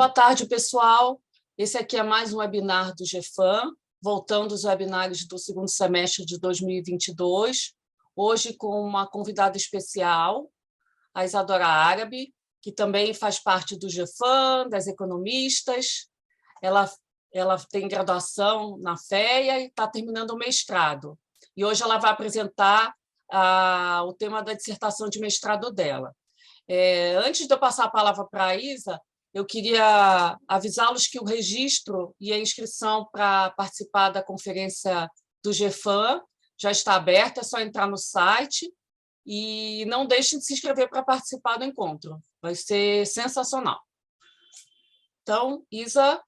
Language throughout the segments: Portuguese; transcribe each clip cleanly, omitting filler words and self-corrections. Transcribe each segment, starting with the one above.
Boa tarde, pessoal. Esse aqui é mais um webinar do GFAM, voltando aos webinários do segundo semestre de 2022, hoje com uma convidada especial, a Isadora Árabe, que também faz parte do GFAM, das economistas. Ela tem graduação na FEA e está terminando o mestrado. E hoje ela vai apresentar o tema da dissertação de mestrado dela. Antes de eu passar a palavra para a Isa, eu queria avisá-los que o registro e a inscrição para participar da conferência do GFAM já está aberta, é só entrar no site e não deixem de se inscrever para participar do encontro. Vai ser sensacional. Então, Isa,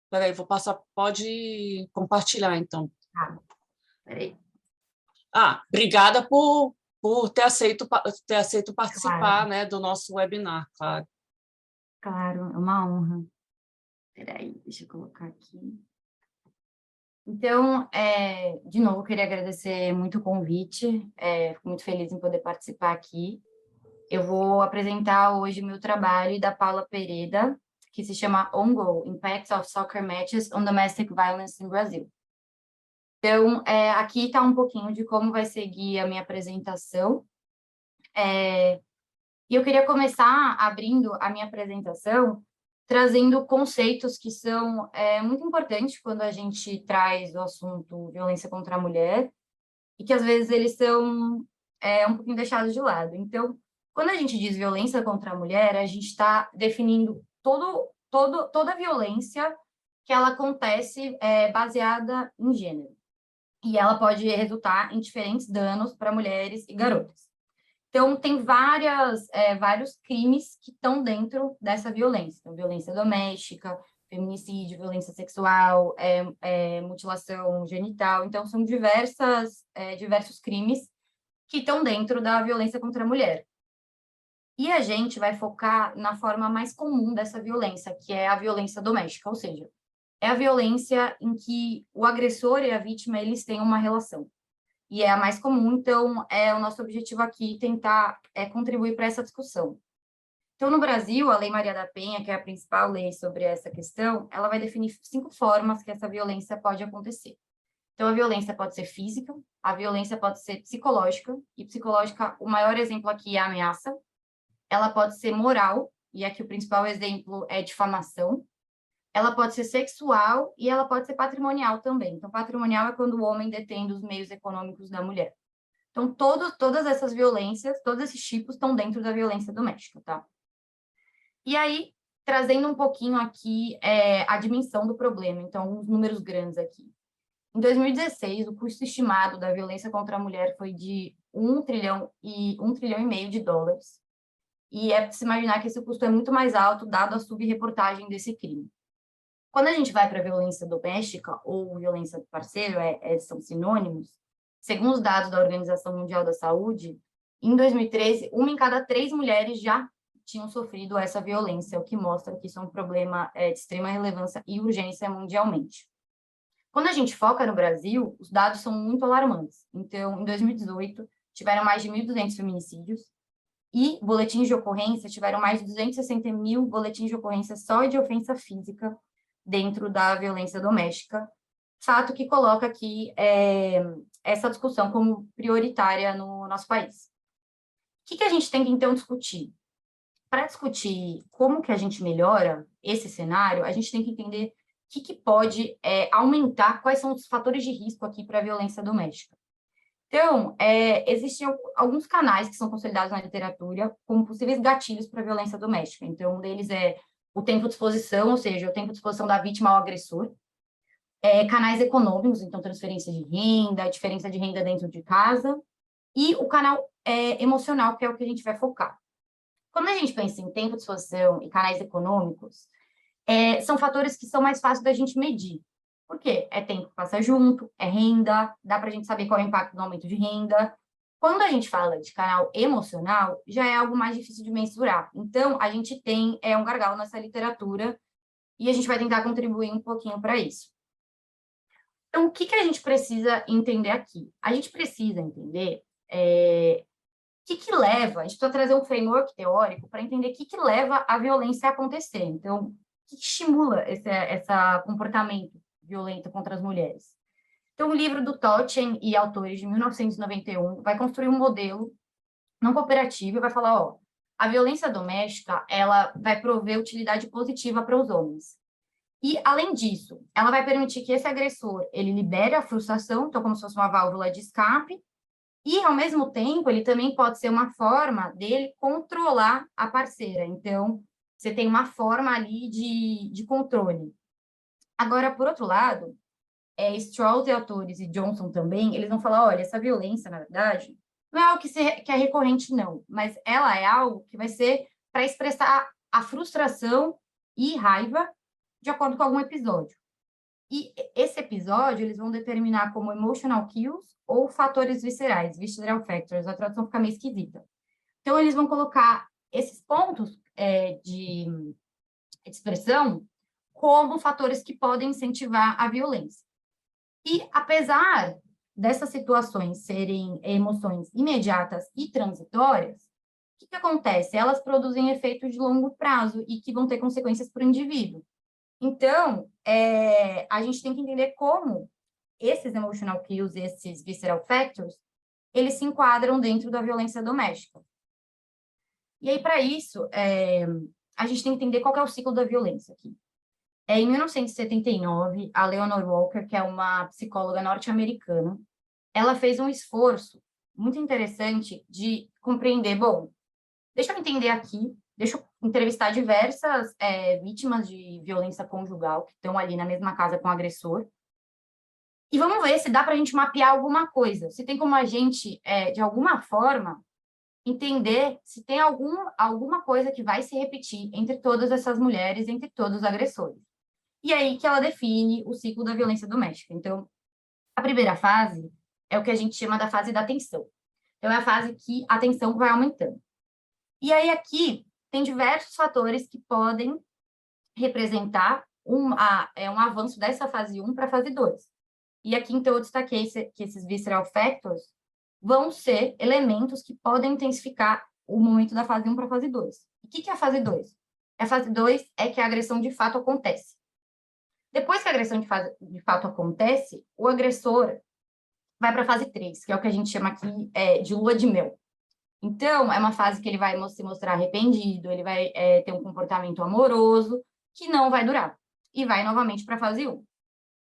peraí, vou passar, pode compartilhar, então. Peraí. Obrigada por ter aceito participar, claro, né, do nosso webinar, claro. Claro, é uma honra. Peraí, deixa eu colocar aqui. Então, de novo, eu queria agradecer muito o convite, fico muito feliz em poder participar aqui. Eu vou apresentar hoje o meu trabalho da Paula Pereda, que se chama On Goal, Impacts of Soccer Matches on Domestic Violence in Brazil. Então, aqui está um pouquinho de como vai seguir a minha apresentação. E eu queria começar abrindo a minha apresentação, trazendo conceitos que são muito importantes quando a gente traz o assunto violência contra a mulher, e que às vezes eles são um pouquinho deixados de lado. Então, quando a gente diz violência contra a mulher, a gente está definindo toda a violência que ela acontece baseada em gênero. E ela pode resultar em diferentes danos para mulheres e garotas. Então, tem vários crimes que estão dentro dessa violência. Então, violência doméstica, feminicídio, violência sexual, mutilação genital. Então, são diversos crimes que estão dentro da violência contra a mulher. E a gente vai focar na forma mais comum dessa violência, que é a violência doméstica, ou seja, é a violência em que o agressor e a vítima, eles têm uma relação. E é a mais comum, então, o nosso objetivo aqui tentar contribuir para essa discussão. Então, no Brasil, a Lei Maria da Penha, que é a principal lei sobre essa questão, ela vai definir 5 formas que essa violência pode acontecer. Então, a violência pode ser física, a violência pode ser psicológica, e psicológica, o maior exemplo aqui é a ameaça. Ela pode ser moral, e aqui o principal exemplo é difamação. Ela pode ser sexual e ela pode ser patrimonial também. Então, patrimonial é quando o homem detém dos meios econômicos da mulher. Então, todas essas violências, todos esses tipos estão dentro da violência doméstica, tá? E aí, trazendo um pouquinho aqui a dimensão do problema, então, alguns números grandes aqui. Em 2016, o custo estimado da violência contra a mulher foi de 1 trilhão e meio de dólares. E é para se imaginar que esse custo é muito mais alto, dado a subreportagem desse crime. Quando a gente vai para a violência doméstica ou violência do parceiro, são sinônimos, segundo os dados da Organização Mundial da Saúde, em 2013, 1 em cada 3 mulheres já tinham sofrido essa violência, o que mostra que isso é um problema de extrema relevância e urgência mundialmente. Quando a gente foca no Brasil, os dados são muito alarmantes. Então, em 2018, tiveram mais de 1.200 feminicídios, e boletins de ocorrência, tiveram mais de 260 mil boletins de ocorrência só de ofensa física dentro da violência doméstica, fato que coloca aqui essa discussão como prioritária no nosso país. O que a gente tem que, então, discutir? Para discutir como que a gente melhora esse cenário, a gente tem que entender o que pode aumentar, quais são os fatores de risco aqui para a violência doméstica. Então, existem alguns canais que são consolidados na literatura como possíveis gatilhos para a violência doméstica. Então, um deles é o tempo de exposição, ou seja, o tempo de exposição da vítima ao agressor. Canais econômicos, então transferência de renda, diferença de renda dentro de casa. E o canal emocional, que é o que a gente vai focar. Quando a gente pensa em tempo de exposição e canais econômicos, são fatores que são mais fáceis da gente medir. Por quê? É tempo que passa junto, é renda, dá para a gente saber qual é o impacto do aumento de renda. Quando a gente fala de canal emocional, já é algo mais difícil de mensurar. Então, a gente tem um gargalo nessa literatura e a gente vai tentar contribuir um pouquinho para isso. Então, o que a gente precisa entender aqui? A gente precisa entender o que leva, a gente precisa trazer um framework teórico para entender o que leva a violência a acontecer. Então, que estimula esse comportamento violento contra as mulheres? Então, o livro do Tochen e autores, de 1991, vai construir um modelo não cooperativo e vai falar, ó, a violência doméstica, ela vai prover utilidade positiva para os homens. E, além disso, ela vai permitir que esse agressor, ele libere a frustração, então como se fosse uma válvula de escape, e, ao mesmo tempo, ele também pode ser uma forma dele controlar a parceira. Então, você tem uma forma ali de controle. Agora, por outro lado, Strauss e autores, e Johnson também, eles vão falar, olha, essa violência, na verdade, não é algo que é recorrente, não, mas ela é algo que vai ser para expressar a frustração e raiva de acordo com algum episódio. E esse episódio, eles vão determinar como emotional cues ou fatores viscerais, visceral factors, a tradução fica meio esquisita. Então, eles vão colocar esses pontos de expressão como fatores que podem incentivar a violência. E, apesar dessas situações serem emoções imediatas e transitórias, o que acontece? Elas produzem efeitos de longo prazo e que vão ter consequências para o indivíduo. Então, a gente tem que entender como esses emotional cues, esses visceral factors, eles se enquadram dentro da violência doméstica. E aí, para isso, a gente tem que entender qual que é o ciclo da violência aqui. Em 1979, a Leonore Walker, que é uma psicóloga norte-americana, ela fez um esforço muito interessante de compreender, bom, deixa eu entender aqui, deixa eu entrevistar diversas vítimas de violência conjugal que estão ali na mesma casa com o agressor, e vamos ver se dá para a gente mapear alguma coisa, se tem como a gente, de alguma forma, entender se tem alguma coisa que vai se repetir entre todas essas mulheres, entre todos os agressores. E aí que ela define o ciclo da violência doméstica. Então, a primeira fase é o que a gente chama da fase da tensão. Então, é a fase que a tensão vai aumentando. E aí, aqui, tem diversos fatores que podem representar um avanço dessa fase 1 para a fase 2. E aqui, então, eu destaquei que esses visceral factors vão ser elementos que podem intensificar o momento da fase 1 para a fase 2. E o que é a fase 2? A fase 2 é que a agressão de fato acontece. Depois que a agressão de fato acontece, o agressor vai para a fase 3, que é o que a gente chama aqui de lua de mel. Então, é uma fase que ele vai se mostrar arrependido, ele vai ter um comportamento amoroso, que não vai durar, e vai novamente para a fase 1.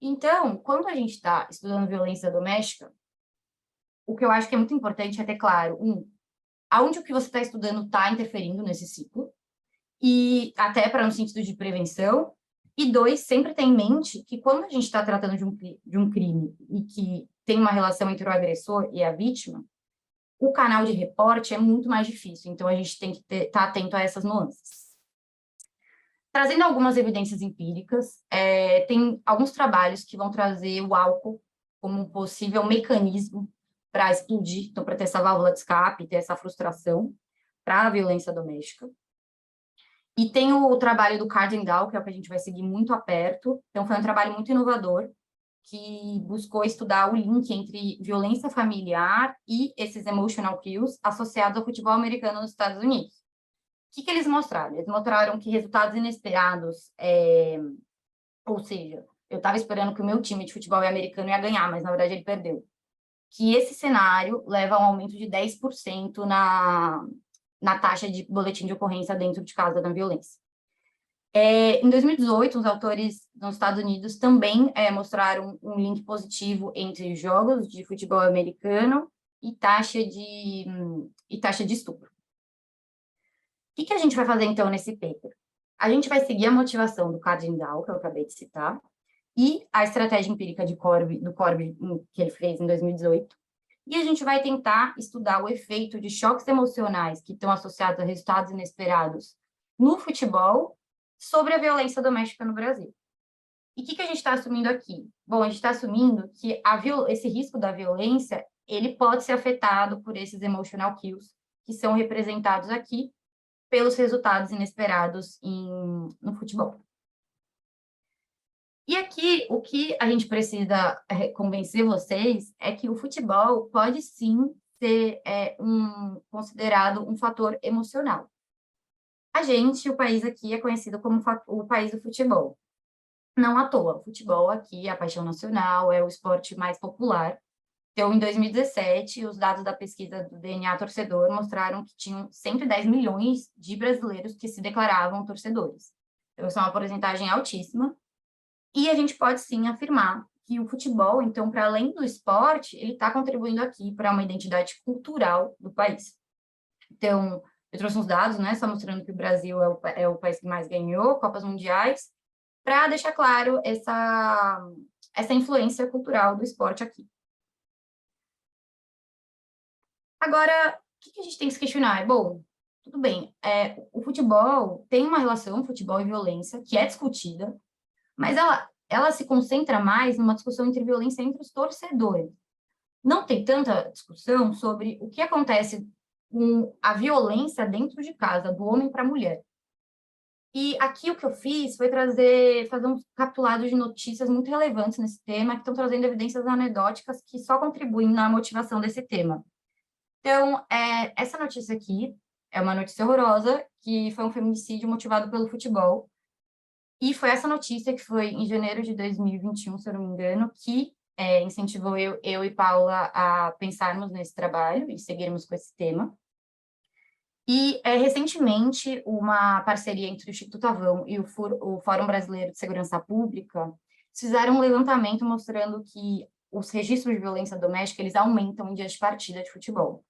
Então, quando a gente está estudando violência doméstica, o que eu acho que é muito importante é ter claro, aonde o que você está estudando está interferindo nesse ciclo, e até para no sentido de prevenção, e 2, sempre ter em mente que quando a gente está tratando de um crime e que tem uma relação entre o agressor e a vítima, o canal de reporte é muito mais difícil, então a gente tem que estar atento a essas nuances. Trazendo algumas evidências empíricas, tem alguns trabalhos que vão trazer o álcool como um possível mecanismo para explodir, então para ter essa válvula de escape, ter essa frustração para a violência doméstica. E tem o trabalho do Cardinal, que é o que a gente vai seguir muito a perto. Então, foi um trabalho muito inovador, que buscou estudar o link entre violência familiar e esses emotional cues associados ao futebol americano nos Estados Unidos. O que eles mostraram? Eles mostraram que resultados inesperados, ou seja, eu estava esperando que o meu time de futebol americano ia ganhar, mas na verdade ele perdeu. Que esse cenário leva a um aumento de 10% na taxa de boletim de ocorrência dentro de casa da violência. Em 2018, os autores nos Estados Unidos também mostraram um link positivo entre jogos de futebol americano e taxa de estupro. O que a gente vai fazer, então, nesse paper? A gente vai seguir a motivação do Cardinal, que eu acabei de citar, e a estratégia empírica do Corby, que ele fez em 2018, e a gente vai tentar estudar o efeito de choques emocionais que estão associados a resultados inesperados no futebol sobre a violência doméstica no Brasil. E o que a gente está assumindo aqui? Bom, a gente está assumindo que esse risco da violência, ele pode ser afetado por esses emotional cues, que são representados aqui pelos resultados inesperados no futebol. E aqui, o que a gente precisa convencer vocês é que o futebol pode sim ser considerado um fator emocional. o país aqui é conhecido como o país do futebol. Não à toa, o futebol aqui é a paixão nacional, é o esporte mais popular. Então, em 2017, os dados da pesquisa do DNA Torcedor mostraram que tinham 110 milhões de brasileiros que se declaravam torcedores. Então, isso é uma porcentagem altíssima. E a gente pode, sim, afirmar que o futebol, então, para além do esporte, ele está contribuindo aqui para uma identidade cultural do país. Então, eu trouxe uns dados, né, só mostrando que o Brasil é o país que mais ganhou Copas Mundiais, para deixar claro essa influência cultural do esporte aqui. Agora, o que a gente tem que se questionar? Bom, tudo bem, o futebol tem uma relação, futebol e violência, que é discutida, mas ela se concentra mais numa discussão entre violência entre os torcedores. Não tem tanta discussão sobre o que acontece com a violência dentro de casa, do homem para a mulher. E aqui o que eu fiz foi fazer um capitulado de notícias muito relevantes nesse tema, que estão trazendo evidências anedóticas que só contribuem na motivação desse tema. Então, essa notícia aqui é uma notícia horrorosa, que foi um feminicídio motivado pelo futebol. E foi essa notícia que foi em janeiro de 2021, se eu não me engano, que incentivou eu e Paula a pensarmos nesse trabalho e seguirmos com esse tema. E, recentemente, uma parceria entre o Instituto Avão e o Fórum Brasileiro de Segurança Pública fizeram um levantamento mostrando que os registros de violência doméstica, eles aumentam em dias de partida de futebol.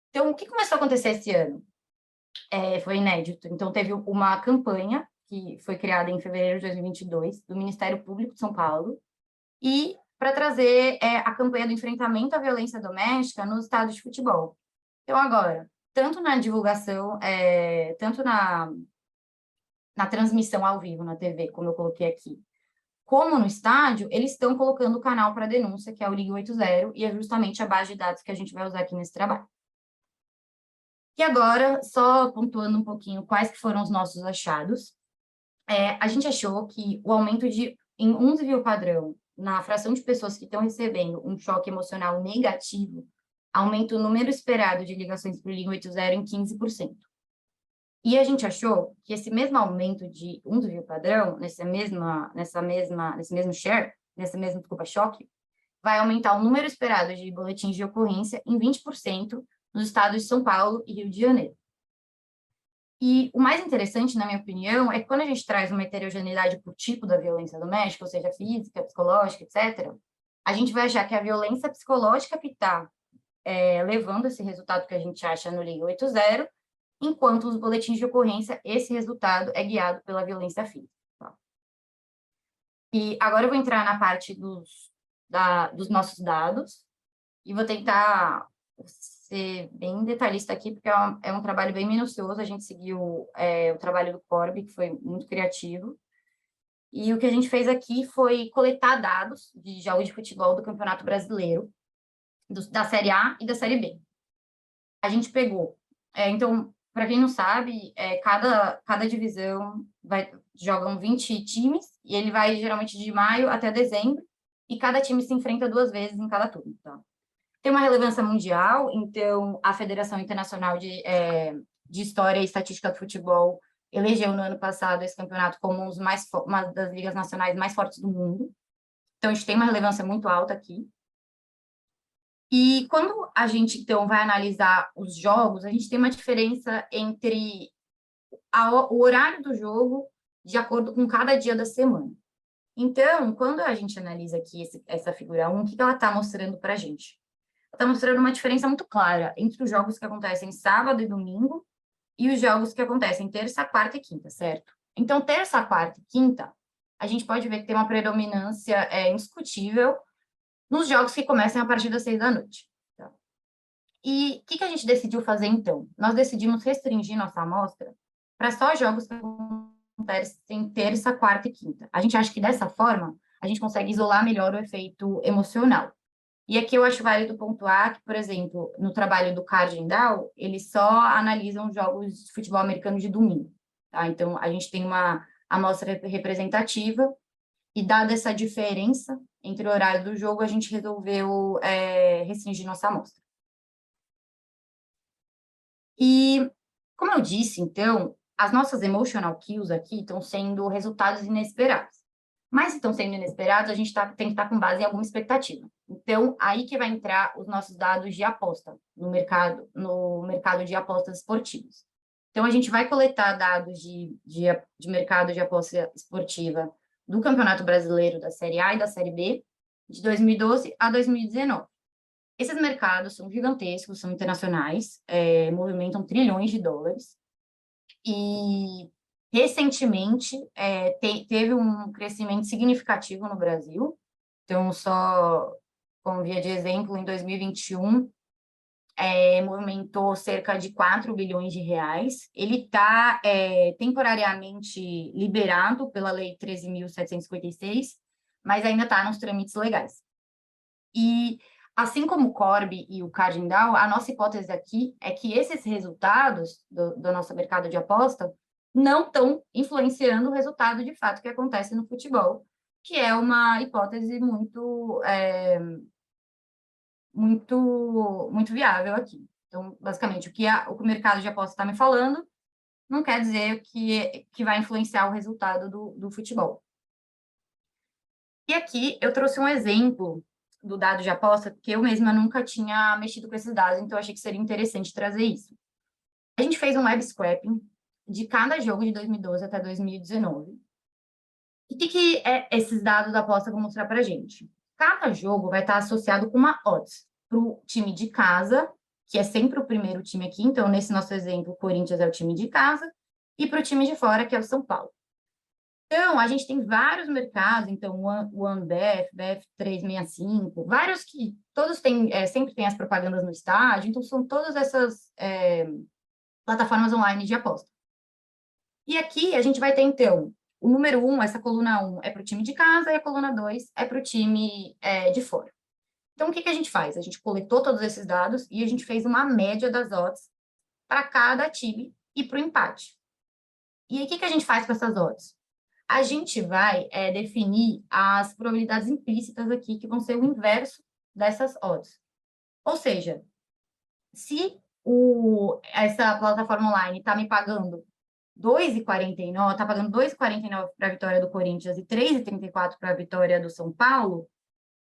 Então, o que começou a acontecer esse ano? Foi inédito. Então, teve uma campanha que foi criada em fevereiro de 2022, do Ministério Público de São Paulo, e para trazer a campanha do enfrentamento à violência doméstica nos estádios de futebol. Então, agora, tanto na divulgação, tanto na transmissão ao vivo na TV, como eu coloquei aqui, como no estádio, eles estão colocando o canal para denúncia, que é o Ligue 80, e é justamente a base de dados que a gente vai usar aqui nesse trabalho. E agora, só pontuando um pouquinho quais que foram os nossos achados, a gente achou que o aumento em um desvio padrão na fração de pessoas que estão recebendo um choque emocional negativo aumenta o número esperado de ligações para o Ligue 80 em 15%. E a gente achou que esse mesmo aumento de um desvio padrão, nesse mesmo share, choque, vai aumentar o número esperado de boletins de ocorrência em 20% nos estados de São Paulo e Rio de Janeiro. E o mais interessante, na minha opinião, é que quando a gente traz uma heterogeneidade por tipo da violência doméstica, ou seja, física, psicológica, etc., a gente vai achar que a violência psicológica que está levando esse resultado que a gente acha no Ligue 80, enquanto os boletins de ocorrência, esse resultado é guiado pela violência física. Tá? E agora eu vou entrar na parte dos nossos dados e vou tentar ser bem detalhista aqui, porque é um trabalho bem minucioso. A gente seguiu o trabalho do Corby, que foi muito criativo. E o que a gente fez aqui foi coletar dados de jogos de futebol do Campeonato Brasileiro, da Série A e da Série B. A gente pegou. Então, para quem não sabe, cada divisão jogam 20 times, e ele vai geralmente de maio até dezembro, e cada time se enfrenta 2 vezes em cada turno. Tá? Tem uma relevância mundial, então a Federação Internacional de História e Estatística do Futebol elegeu no ano passado esse campeonato como uma das ligas nacionais mais fortes do mundo. Então, a gente tem uma relevância muito alta aqui. E quando a gente, então, vai analisar os jogos, a gente tem uma diferença entre o horário do jogo de acordo com cada dia da semana. Então, quando a gente analisa aqui essa figura 1, o que ela está mostrando para a gente? Está mostrando uma diferença muito clara entre os jogos que acontecem sábado e domingo e os jogos que acontecem terça, quarta e quinta, certo? Então, terça, quarta e quinta, a gente pode ver que tem uma predominância indiscutível nos jogos que começam a partir das 6 da noite. Tá? E o que a gente decidiu fazer, então? Nós decidimos restringir nossa amostra para só jogos que acontecem terça, quarta e quinta. A gente acha que, dessa forma, a gente consegue isolar melhor o efeito emocional. E aqui eu acho válido pontuar que, por exemplo, no trabalho do Cardinal, eles só analisam jogos de futebol americano de domingo. Tá? Então, a gente tem uma amostra representativa e, dada essa diferença entre o horário do jogo, a gente resolveu restringir nossa amostra. E, como eu disse, então, as nossas emotional kills aqui estão sendo resultados inesperados. Mas se estão sendo inesperados, a gente tem que estar com base em alguma expectativa. Então, aí que vai entrar os nossos dados de aposta no mercado de apostas esportivas. Então, a gente vai coletar dados de mercado de aposta esportiva do Campeonato Brasileiro da Série A e da Série B, de 2012 a 2019. Esses mercados são gigantescos, são internacionais, movimentam trilhões de dólares. E, recentemente, teve um crescimento significativo no Brasil. Então, só como via de exemplo, em 2021, movimentou cerca de 4 bilhões de reais. Ele está temporariamente liberado pela Lei 13.756, mas ainda está nos trâmites legais. E, assim como o Corby e o Cardinal, a nossa hipótese aqui é que esses resultados do nosso mercado de aposta não estão influenciando o resultado de fato que acontece no futebol, que é uma hipótese muito viável aqui. Então, basicamente, o que o mercado de aposta está me falando não quer dizer que vai influenciar o resultado do futebol. E aqui eu trouxe um exemplo do dado de aposta, porque eu mesma nunca tinha mexido com esses dados, então eu achei que seria interessante trazer isso. A gente fez um web scraping de cada jogo de 2012 até 2019. E o que esses dados da aposta vão mostrar para a gente? Cada jogo vai estar associado com uma odds para o time de casa, que é sempre o primeiro time aqui, então nesse nosso exemplo, o Corinthians é o time de casa, e para o time de fora, que é o São Paulo. Então, a gente tem vários mercados, então o OneBet, Bet365, vários que todos têm, sempre tem as propagandas no estádio, então são todas essas plataformas online de aposta. E aqui a gente vai ter, então, o número 1, essa coluna 1 é para o time de casa, e a coluna 2 é para o time de fora. Então, o que a gente faz? A gente coletou todos esses dados e a gente fez uma média das odds para cada time e para o empate. E aí, o que a gente faz com essas odds? A gente vai definir as probabilidades implícitas aqui, que vão ser o inverso dessas odds. Ou seja, se essa plataforma online está me pagando 2,49, está pagando 2,49 para a vitória do Corinthians e 3,34 para a vitória do São Paulo,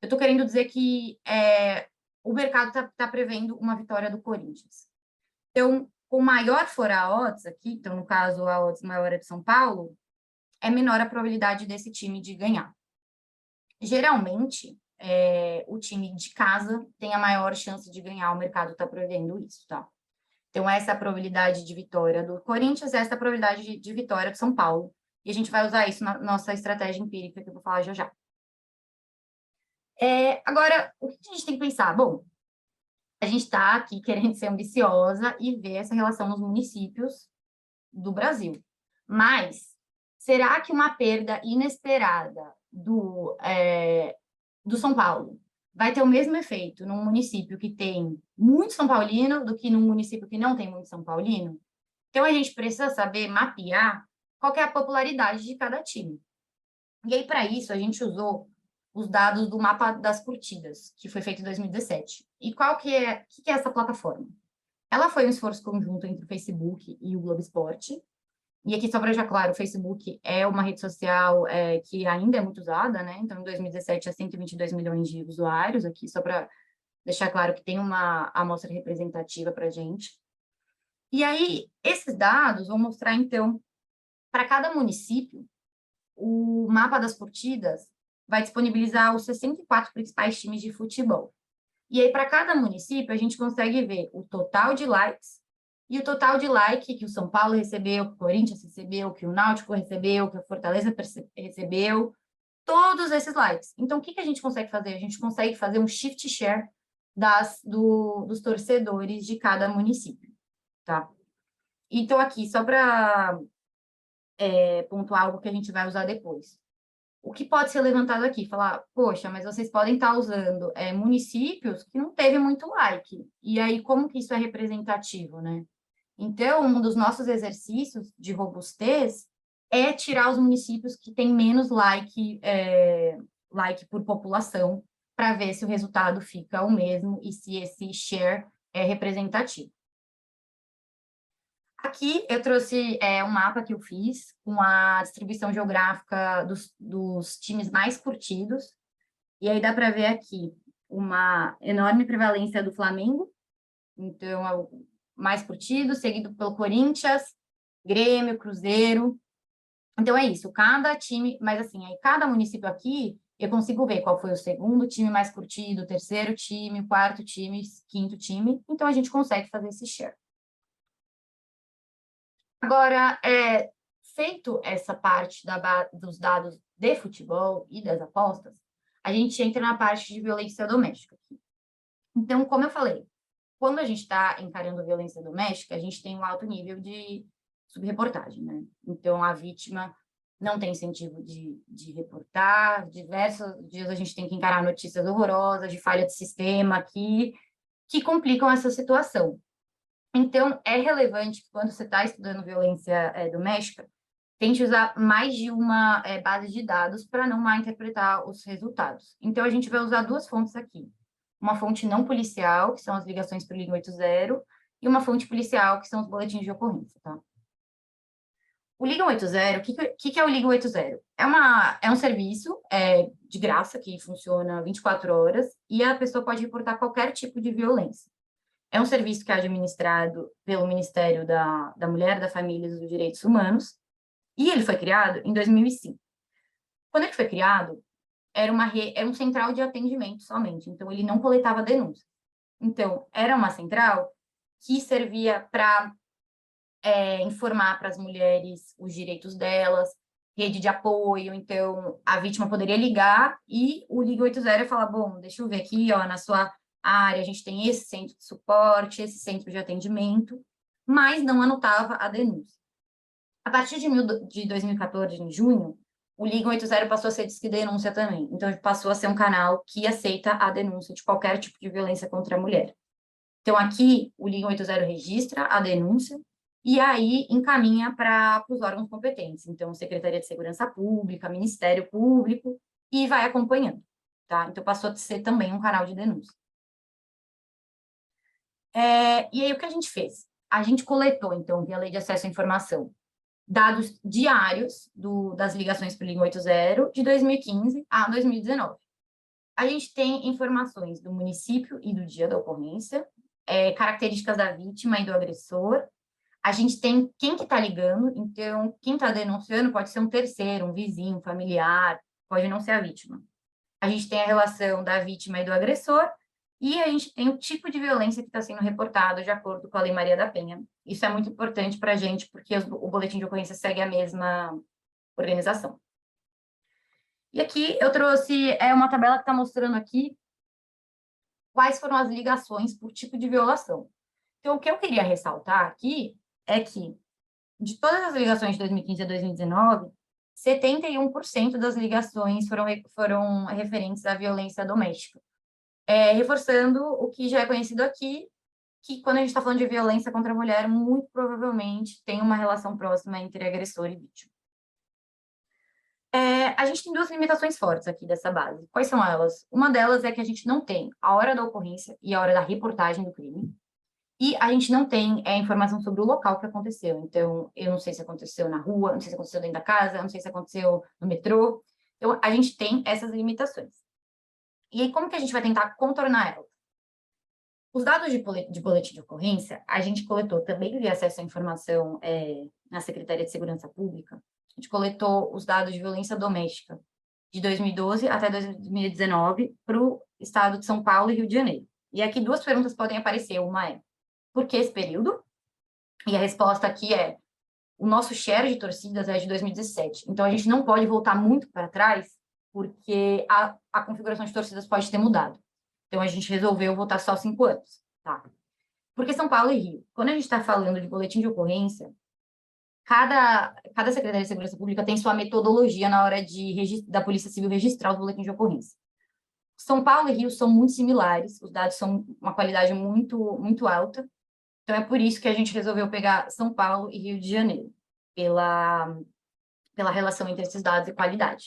eu estou querendo dizer que o mercado está prevendo uma vitória do Corinthians. Então, com maior for a odds aqui, então, no caso, a odds maior é de São Paulo, é menor a probabilidade desse time de ganhar. Geralmente, o time de casa tem a maior chance de ganhar, o mercado está prevendo isso, tá? Então, essa é a probabilidade de vitória do Corinthians, essa é a probabilidade de vitória do São Paulo. E a gente vai usar isso na nossa estratégia empírica, que eu vou falar já já. Agora, o que a gente tem que pensar? Bom, a gente está aqui querendo ser ambiciosa e ver essa relação nos municípios do Brasil. Mas, será que uma perda inesperada do São Paulo vai ter o mesmo efeito num município que tem muito São Paulino do que num município que não tem muito São Paulino? Então, a gente precisa saber mapear qual que é a popularidade de cada time. E aí, para isso, a gente usou os dados do mapa das curtidas, que foi feito em 2017. E o que é essa plataforma? Ela foi um esforço conjunto entre o Facebook e o Globo Esporte. E aqui, só para deixar claro, o Facebook é uma rede social que ainda é muito usada, né? Então, em 2017, tinha 122 milhões de usuários aqui, só para deixar claro que tem uma amostra representativa para a gente. E aí, esses dados vão mostrar, então, para cada município, o mapa das curtidas vai disponibilizar os 64 principais times de futebol. E aí, para cada município, a gente consegue ver o total de likes e o total de like que o São Paulo recebeu, que o Corinthians recebeu, que o Náutico recebeu, que o Fortaleza recebeu, todos esses likes. Então, o que a gente consegue fazer? A gente consegue fazer um shift share dos torcedores de cada município, tá? Então, aqui, só para pontuar algo que a gente vai usar depois. O que pode ser levantado aqui? Falar, poxa, mas vocês podem estar usando municípios que não teve muito like. E aí, como que isso é representativo, né? Então, um dos nossos exercícios de robustez é tirar os municípios que têm menos like por população, para ver se o resultado fica o mesmo e se esse share é representativo. Aqui eu trouxe um mapa que eu fiz com a distribuição geográfica dos times mais curtidos. E aí dá para ver aqui uma enorme prevalência do Flamengo. Então, é o mais curtido, seguido pelo Corinthians, Grêmio, Cruzeiro. Então, é isso. Cada time... Mas, assim, aí cada município aqui, eu consigo ver qual foi o segundo time mais curtido, o terceiro time, o quarto time, quinto time. Então, a gente consegue fazer esse share. Agora, feito essa parte dos dados de futebol e das apostas, a gente entra na parte de violência doméstica. Então, como eu falei, quando a gente está encarando violência doméstica, a gente tem um alto nível de subreportagem, né? Então, a vítima não tem incentivo de reportar, diversos dias a gente tem que encarar notícias horrorosas de falha de sistema que complicam essa situação. Então, é relevante que quando você está estudando violência doméstica, tente usar mais de uma base de dados para não mal interpretar os resultados. Então, a gente vai usar duas fontes aqui. Uma fonte não policial, que são as ligações para o Liga 80, e uma fonte policial, que são os boletins de ocorrência, tá? O Liga 80, o que é o Liga 80? É um serviço de graça que funciona 24 horas e a pessoa pode reportar qualquer tipo de violência. É um serviço que é administrado pelo Ministério da Mulher, da Família e dos Direitos Humanos, e ele foi criado em 2005. Quando ele foi criado, era um central de atendimento somente, então ele não coletava denúncias. Então, era uma central que servia para informar para as mulheres os direitos delas, rede de apoio, então a vítima poderia ligar e o Liga 80 ia falar, bom, deixa eu ver aqui, ó, na sua área a gente tem esse centro de suporte, esse centro de atendimento, mas não anotava a denúncia. A partir de 2014, em junho, o Liga 80 passou a ser Disque Denúncia também. Então, passou a ser um canal que aceita a denúncia de qualquer tipo de violência contra a mulher. Então, aqui, o Liga 80 registra a denúncia e aí encaminha para os órgãos competentes. Então, Secretaria de Segurança Pública, Ministério Público, e vai acompanhando. Tá? Então, passou a ser também um canal de denúncia. E aí, o que a gente fez? A gente coletou, então, via Lei de Acesso à Informação, dados diários das ligações para o Liga 80 de 2015 a 2019. A gente tem informações do município e do dia da ocorrência, características da vítima e do agressor. A gente tem quem que está ligando, então quem está denunciando pode ser um terceiro, um vizinho, um familiar, pode não ser a vítima. A gente tem a relação da vítima e do agressor, e a gente tem o tipo de violência que está sendo reportado de acordo com a Lei Maria da Penha. Isso é muito importante para a gente, porque o boletim de ocorrência segue a mesma organização. E aqui eu trouxe uma tabela que está mostrando aqui quais foram as ligações por tipo de violação. Então, o que eu queria ressaltar aqui é que, de todas as ligações de 2015 a 2019, 71% das ligações foram referentes à violência doméstica. Reforçando o que já é conhecido aqui, que quando a gente está falando de violência contra a mulher, muito provavelmente tem uma relação próxima entre agressor e vítima. A gente tem duas limitações fortes aqui dessa base. Quais são elas? Uma delas é que a gente não tem a hora da ocorrência e a hora da reportagem do crime, e a gente não tem informação sobre o local que aconteceu. Então, eu não sei se aconteceu na rua, não sei se aconteceu dentro da casa, não sei se aconteceu no metrô. Então, a gente tem essas limitações. E aí, como que a gente vai tentar contornar elas? Os dados de boletim de ocorrência, a gente coletou também via acesso à informação na Secretaria de Segurança Pública. A gente coletou os dados de violência doméstica de 2012 até 2019 para o estado de São Paulo e Rio de Janeiro. E aqui duas perguntas podem aparecer. Uma é, por que esse período? E a resposta aqui é, o nosso share de torcidas é de 2017. Então, a gente não pode voltar muito para trás, porque a configuração de torcidas pode ter mudado. Então, a gente resolveu voltar só 5 anos, tá? Porque São Paulo e Rio, quando a gente está falando de boletim de ocorrência, cada Secretaria de Segurança Pública tem sua metodologia na hora da Polícia Civil registrar os boletins de ocorrência. São Paulo e Rio são muito similares, os dados são uma qualidade muito, muito alta, então é por isso que a gente resolveu pegar São Paulo e Rio de Janeiro, pela relação entre esses dados e qualidade.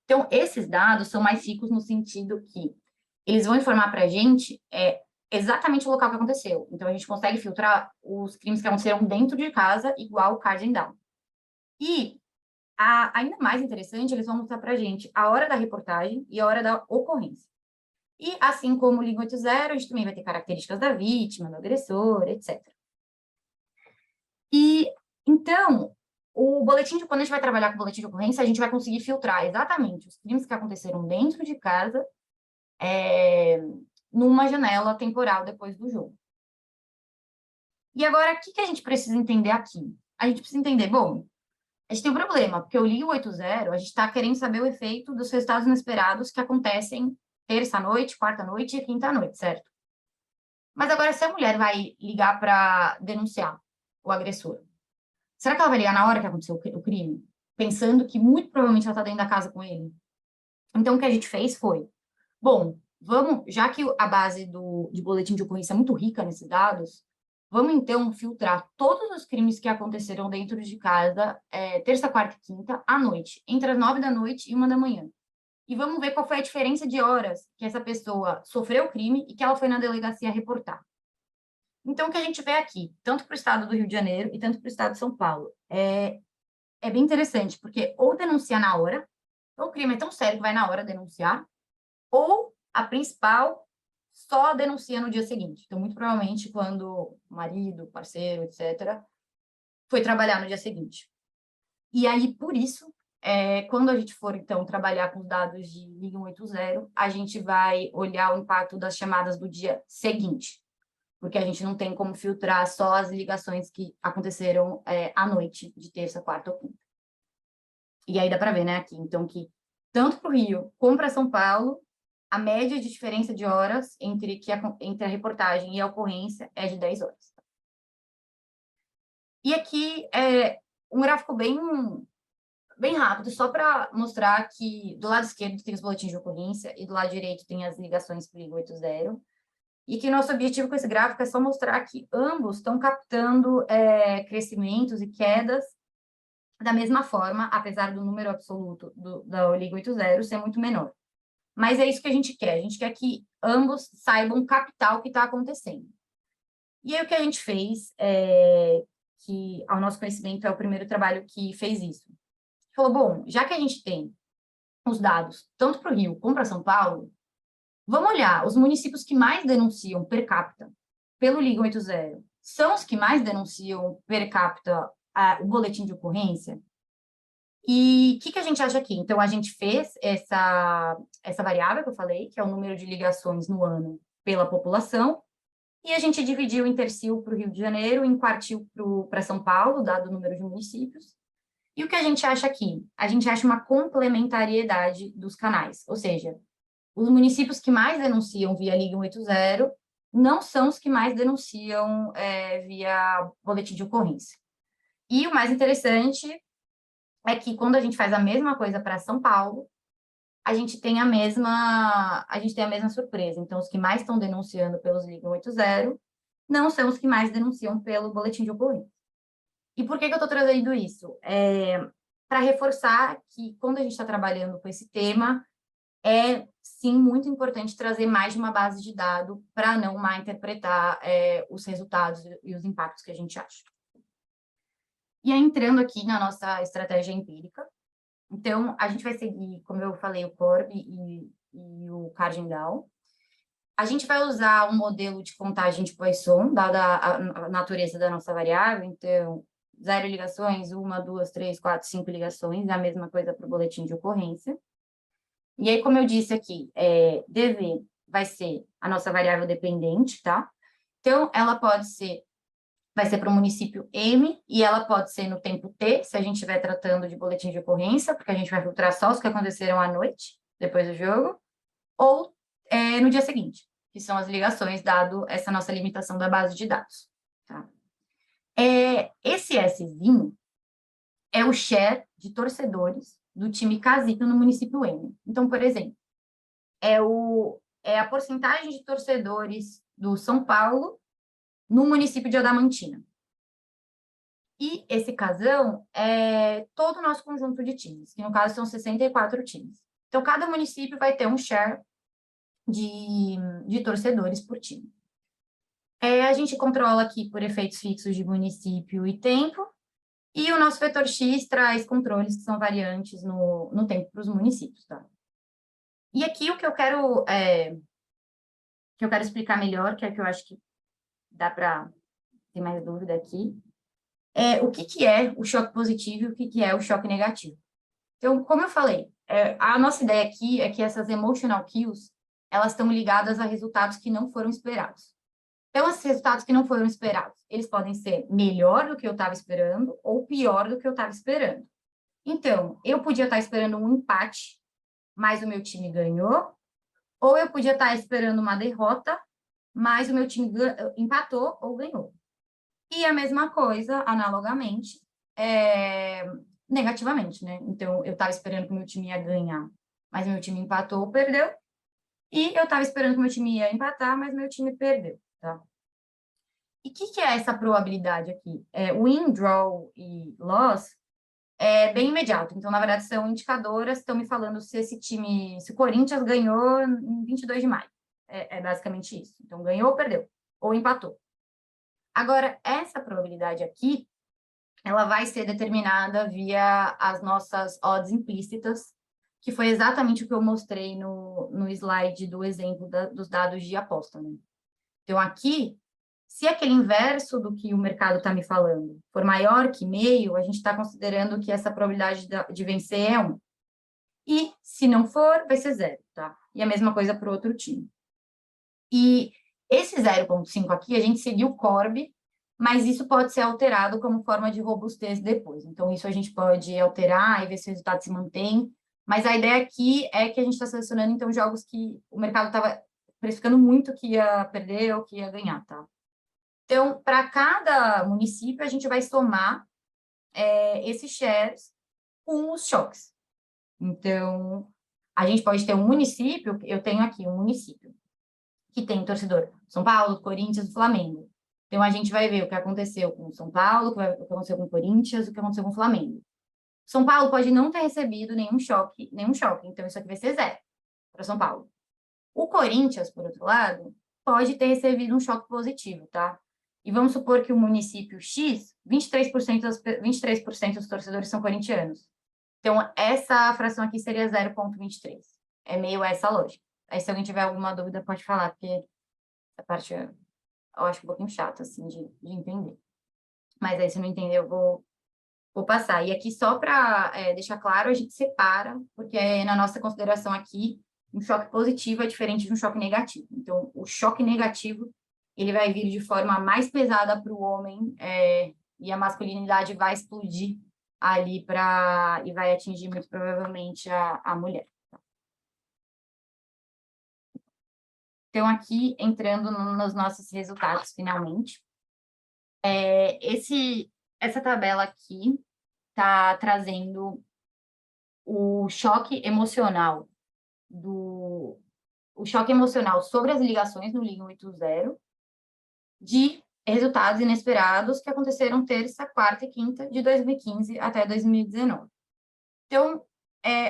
Então, esses dados são mais ricos no sentido que eles vão informar para a gente exatamente o local que aconteceu. Então, a gente consegue filtrar os crimes que aconteceram dentro de casa, igual o card and down. E, ainda mais interessante, eles vão mostrar para a gente a hora da reportagem e a hora da ocorrência. E, assim como o Liga 80, a gente também vai ter características da vítima, do agressor, etc. E, então, quando a gente vai trabalhar com o boletim de ocorrência, a gente vai conseguir filtrar exatamente os crimes que aconteceram dentro de casa, numa janela temporal depois do jogo. E agora, o que a gente precisa entender aqui? A gente precisa entender, bom, a gente tem um problema, porque o Liga 80, a gente está querendo saber o efeito dos resultados inesperados que acontecem terça-noite, quarta-noite e quinta-noite, certo? Mas agora, se a mulher vai ligar para denunciar o agressor, será que ela vai ligar na hora que aconteceu o crime? Pensando que muito provavelmente ela está dentro da casa com ele? Então, o que a gente fez foi, bom, já que a base de boletim de ocorrência é muito rica nesses dados, vamos então filtrar todos os crimes que aconteceram dentro de casa, terça, quarta e quinta, à noite, entre as 9 da noite e 1 da manhã. E vamos ver qual foi a diferença de horas que essa pessoa sofreu o crime e que ela foi na delegacia reportar. Então, o que a gente vê aqui, tanto para o estado do Rio de Janeiro e tanto para o estado de São Paulo, é bem interessante, porque ou denuncia na hora, ou o crime é tão sério que vai na hora denunciar, ou a principal só denuncia no dia seguinte. Então, muito provavelmente, quando o marido, parceiro, etc., foi trabalhar no dia seguinte. E aí, por isso, quando a gente for, então, trabalhar com os dados de Liga 180, a gente vai olhar o impacto das chamadas do dia seguinte, porque a gente não tem como filtrar só as ligações que aconteceram à noite, de terça, quarta ou quinta. E aí dá para ver, né, aqui, então, que tanto para o Rio como para São Paulo, a média de diferença de horas entre a reportagem e a ocorrência é de 10 horas. E aqui é um gráfico bem rápido, só para mostrar que do lado esquerdo tem os boletins de ocorrência e do lado direito tem as ligações para o Liga 80. E que nosso objetivo com esse gráfico é só mostrar que ambos estão captando crescimentos e quedas da mesma forma, apesar do número absoluto da Liga 80 ser muito menor. Mas é isso que a gente quer que ambos saibam captar o que está acontecendo. E aí o que a gente fez, que ao nosso conhecimento é o primeiro trabalho que fez isso. Falou, bom, já que a gente tem os dados tanto para o Rio como para São Paulo, vamos olhar os municípios que mais denunciam per capita pelo Liga 80, são os que mais denunciam per capita o boletim de ocorrência? E o que a gente acha aqui? Então, a gente fez essa variável que eu falei, que é o número de ligações no ano pela população, e a gente dividiu em tercil para o Rio de Janeiro, em quartil para São Paulo, dado o número de municípios. E o que a gente acha aqui? A gente acha uma complementariedade dos canais, ou seja, os municípios que mais denunciam via Liga 180 não são os que mais denunciam via boletim de ocorrência. E o mais interessante é que quando a gente faz a mesma coisa para São Paulo, a gente tem a mesma surpresa. Então, os que mais estão denunciando pelos Liga 80 não são os que mais denunciam pelo boletim de ocorrência. E por que eu estou trazendo isso? Para reforçar que quando a gente está trabalhando com esse tema, é sim muito importante trazer mais de uma base de dados para não mal interpretar os resultados e os impactos que a gente acha. E aí, entrando aqui na nossa estratégia empírica, então, a gente vai seguir, como eu falei, o CORB e o Cardinal. A gente vai usar um modelo de contagem de Poisson, dada a natureza da nossa variável, então, 0 ligações, 1, 2, 3, 4, 5 ligações, a mesma coisa para o boletim de ocorrência. E aí, como eu disse aqui, DV vai ser a nossa variável dependente, tá? Então, ela vai ser para o município M, e ela pode ser no tempo T, se a gente estiver tratando de boletim de ocorrência, porque a gente vai filtrar só os que aconteceram à noite, depois do jogo, ou no dia seguinte, que são as ligações, dado essa nossa limitação da base de dados. Tá? Esse Szinho é o share de torcedores do time Casito no município M. Então, por exemplo, é a porcentagem de torcedores do São Paulo no município de Adamantina. E esse casão é todo o nosso conjunto de times, que no caso são 64 times. Então, cada município vai ter um share de torcedores por time. A gente controla aqui por efeitos fixos de município e tempo, e o nosso vetor X traz controles que são variantes no tempo para os municípios, tá? E aqui o que eu quero explicar melhor, que é que eu acho que dá para ter mais dúvida aqui, é o que é o choque positivo e o que é o choque negativo. Então, como eu falei, a nossa ideia aqui é que essas emotional cues, elas estão ligadas a resultados que não foram esperados. Então, esses resultados que não foram esperados, eles podem ser melhor do que eu estava esperando ou pior do que eu estava esperando. Então, eu podia estar esperando um empate, mas o meu time ganhou, ou eu podia estar esperando uma derrota, mas o meu time empatou ou ganhou. E a mesma coisa, analogamente, negativamente, né? Então, eu estava esperando que o meu time ia ganhar, mas meu time empatou ou perdeu, e eu estava esperando que o meu time ia empatar, mas meu time perdeu, tá? E o que é essa probabilidade aqui? Win, draw e loss é bem imediato. Então, na verdade, são indicadoras que estão me falando se se o Corinthians ganhou em 22 de maio. É basicamente isso. Então, ganhou ou perdeu, ou empatou. Agora, essa probabilidade aqui, ela vai ser determinada via as nossas odds implícitas, que foi exatamente o que eu mostrei no slide do exemplo dos dados de aposta, né? Então, aqui, se aquele inverso do que o mercado está me falando for maior que meio, a gente está considerando que essa probabilidade de vencer é 1. E, se não for, vai ser 0, tá? E a mesma coisa para o outro time. E esse 0,5 aqui, a gente seguiu o Corb, mas isso pode ser alterado como forma de robustez depois. Então, isso a gente pode alterar e ver se o resultado se mantém. Mas a ideia aqui é que a gente está selecionando, então, jogos que o mercado estava precificando muito que ia perder ou que ia ganhar, tá? Então, para cada município, a gente vai somar esses shares com os choques. Então, a gente pode ter um município, eu tenho aqui um município, que tem torcedor São Paulo, Corinthians, Flamengo. Então, a gente vai ver o que aconteceu com São Paulo, o que aconteceu com Corinthians, o que aconteceu com o Flamengo. São Paulo pode não ter recebido nenhum choque, então isso aqui vai ser 0 para São Paulo. O Corinthians, por outro lado, pode ter recebido um choque positivo, tá? E vamos supor que o município X, 23% dos torcedores são corintianos. Então, essa fração aqui seria 0,23. É meio essa lógica. Aí, se alguém tiver alguma dúvida, pode falar, porque essa parte eu acho um pouquinho chata, assim, de entender. Mas aí, se não entender, eu vou passar. E aqui, só para deixar claro, a gente separa, porque na nossa consideração aqui, um choque positivo é diferente de um choque negativo. Então, o choque negativo, ele vai vir de forma mais pesada para o homem, e a masculinidade vai explodir ali e vai atingir muito provavelmente a mulher. Então, aqui, entrando nos nossos resultados, finalmente. Essa tabela aqui está trazendo o choque emocional sobre as ligações no Liga 80 de resultados inesperados que aconteceram terça, quarta e quinta de 2015 até 2019. Então,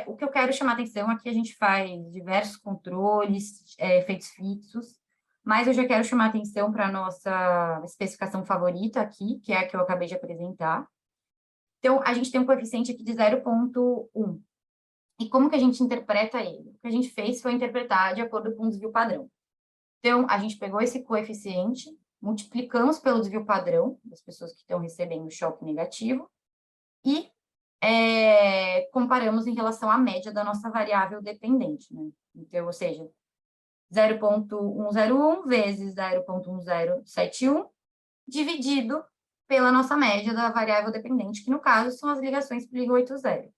o que eu quero chamar a atenção aqui, a gente faz diversos controles, efeitos fixos, mas eu já quero chamar a atenção para a nossa especificação favorita aqui, que é a que eu acabei de apresentar. Então, a gente tem um coeficiente aqui de 0,1. E como que a gente interpreta ele? O que a gente fez foi interpretar de acordo com o desvio padrão. Então, a gente pegou esse coeficiente, multiplicamos pelo desvio padrão das pessoas que estão recebendo choque negativo e comparamos em relação à média da nossa variável dependente, né? Então, ou seja, 0,101 vezes 0,1071 dividido pela nossa média da variável dependente, que no caso são as ligações para o Liga 80.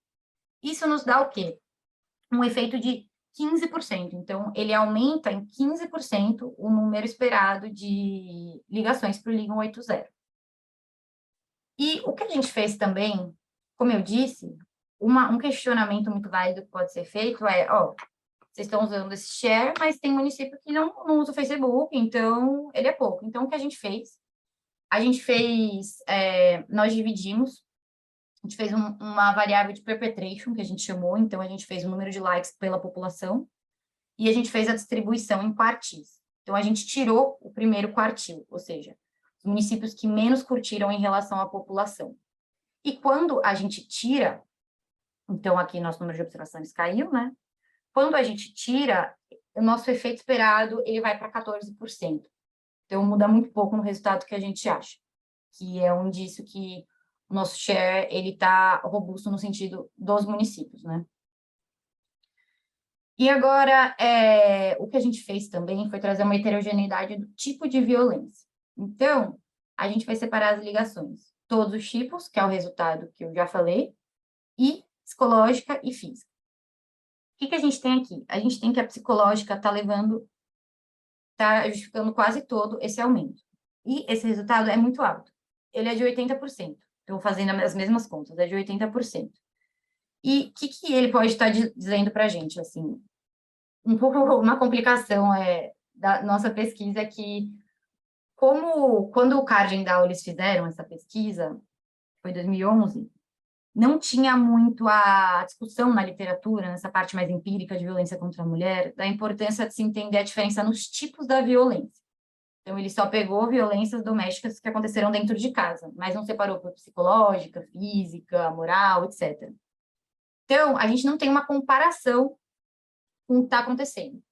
Isso nos dá o quê? Um efeito de 15%. Então, ele aumenta em 15% o número esperado de ligações para o Liga 80. E o que a gente fez também, como eu disse, um questionamento muito válido que pode ser feito é, vocês estão usando esse share, mas tem município que não usa o Facebook, então ele é pouco. Então, o que a gente fez? Nós dividimos, a gente fez uma variável de perpetration, que a gente chamou, então a gente fez o número de likes pela população, e a gente fez a distribuição em quartis. Então, a gente tirou o primeiro quartil, ou seja, os municípios que menos curtiram em relação à população. E quando a gente tira, então aqui nosso número de observações caiu, né? Quando a gente tira, o nosso efeito esperado, ele vai para 14%. Então, muda muito pouco no resultado que a gente acha, que é um indício que o nosso share, ele está robusto no sentido dos municípios, né? E agora, o que a gente fez também foi trazer uma heterogeneidade do tipo de violência. Então, a gente vai separar as ligações. Todos os tipos, que é o resultado que eu já falei, e psicológica e física. O que a gente tem aqui? A gente tem que a psicológica está justificando quase todo esse aumento. E esse resultado é muito alto. Ele é de 80%. Estou fazendo as mesmas contas, é de 80%. E o que ele pode estar dizendo para a gente? Assim, um pouco uma complicação da nossa pesquisa é que, quando o Carden e Dow eles fizeram essa pesquisa, foi 2011, não tinha muito a discussão na literatura, nessa parte mais empírica de violência contra a mulher, da importância de se entender a diferença nos tipos da violência. Então, ele só pegou violências domésticas que aconteceram dentro de casa, mas não separou por psicológica, física, moral, etc. Então, a gente não tem uma comparação com o que está acontecendo.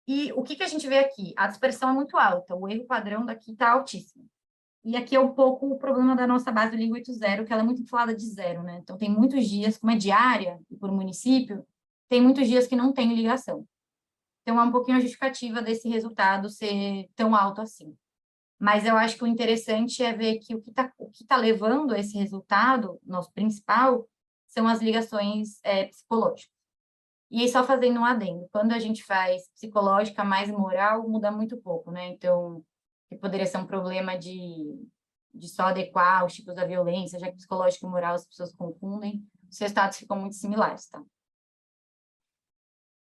E o que a gente vê aqui? A dispersão é muito alta, o erro padrão daqui está altíssimo. E aqui é um pouco o problema da nossa base do Liga 80, que ela é muito inflada de zero, né? Então, tem muitos dias, como é diária e por município, tem muitos dias que não tem ligação. Então, é um pouquinho a justificativa desse resultado ser tão alto assim. Mas eu acho que o interessante é ver que o que tá levando a esse resultado, nosso principal, são as ligações psicológicas. E aí, só fazendo um adendo, quando a gente faz psicológica mais moral, muda muito pouco, né? Então, que poderia ser um problema de só adequar os tipos da violência, já que psicológico e moral as pessoas confundem, os resultados ficam muito similares, tá?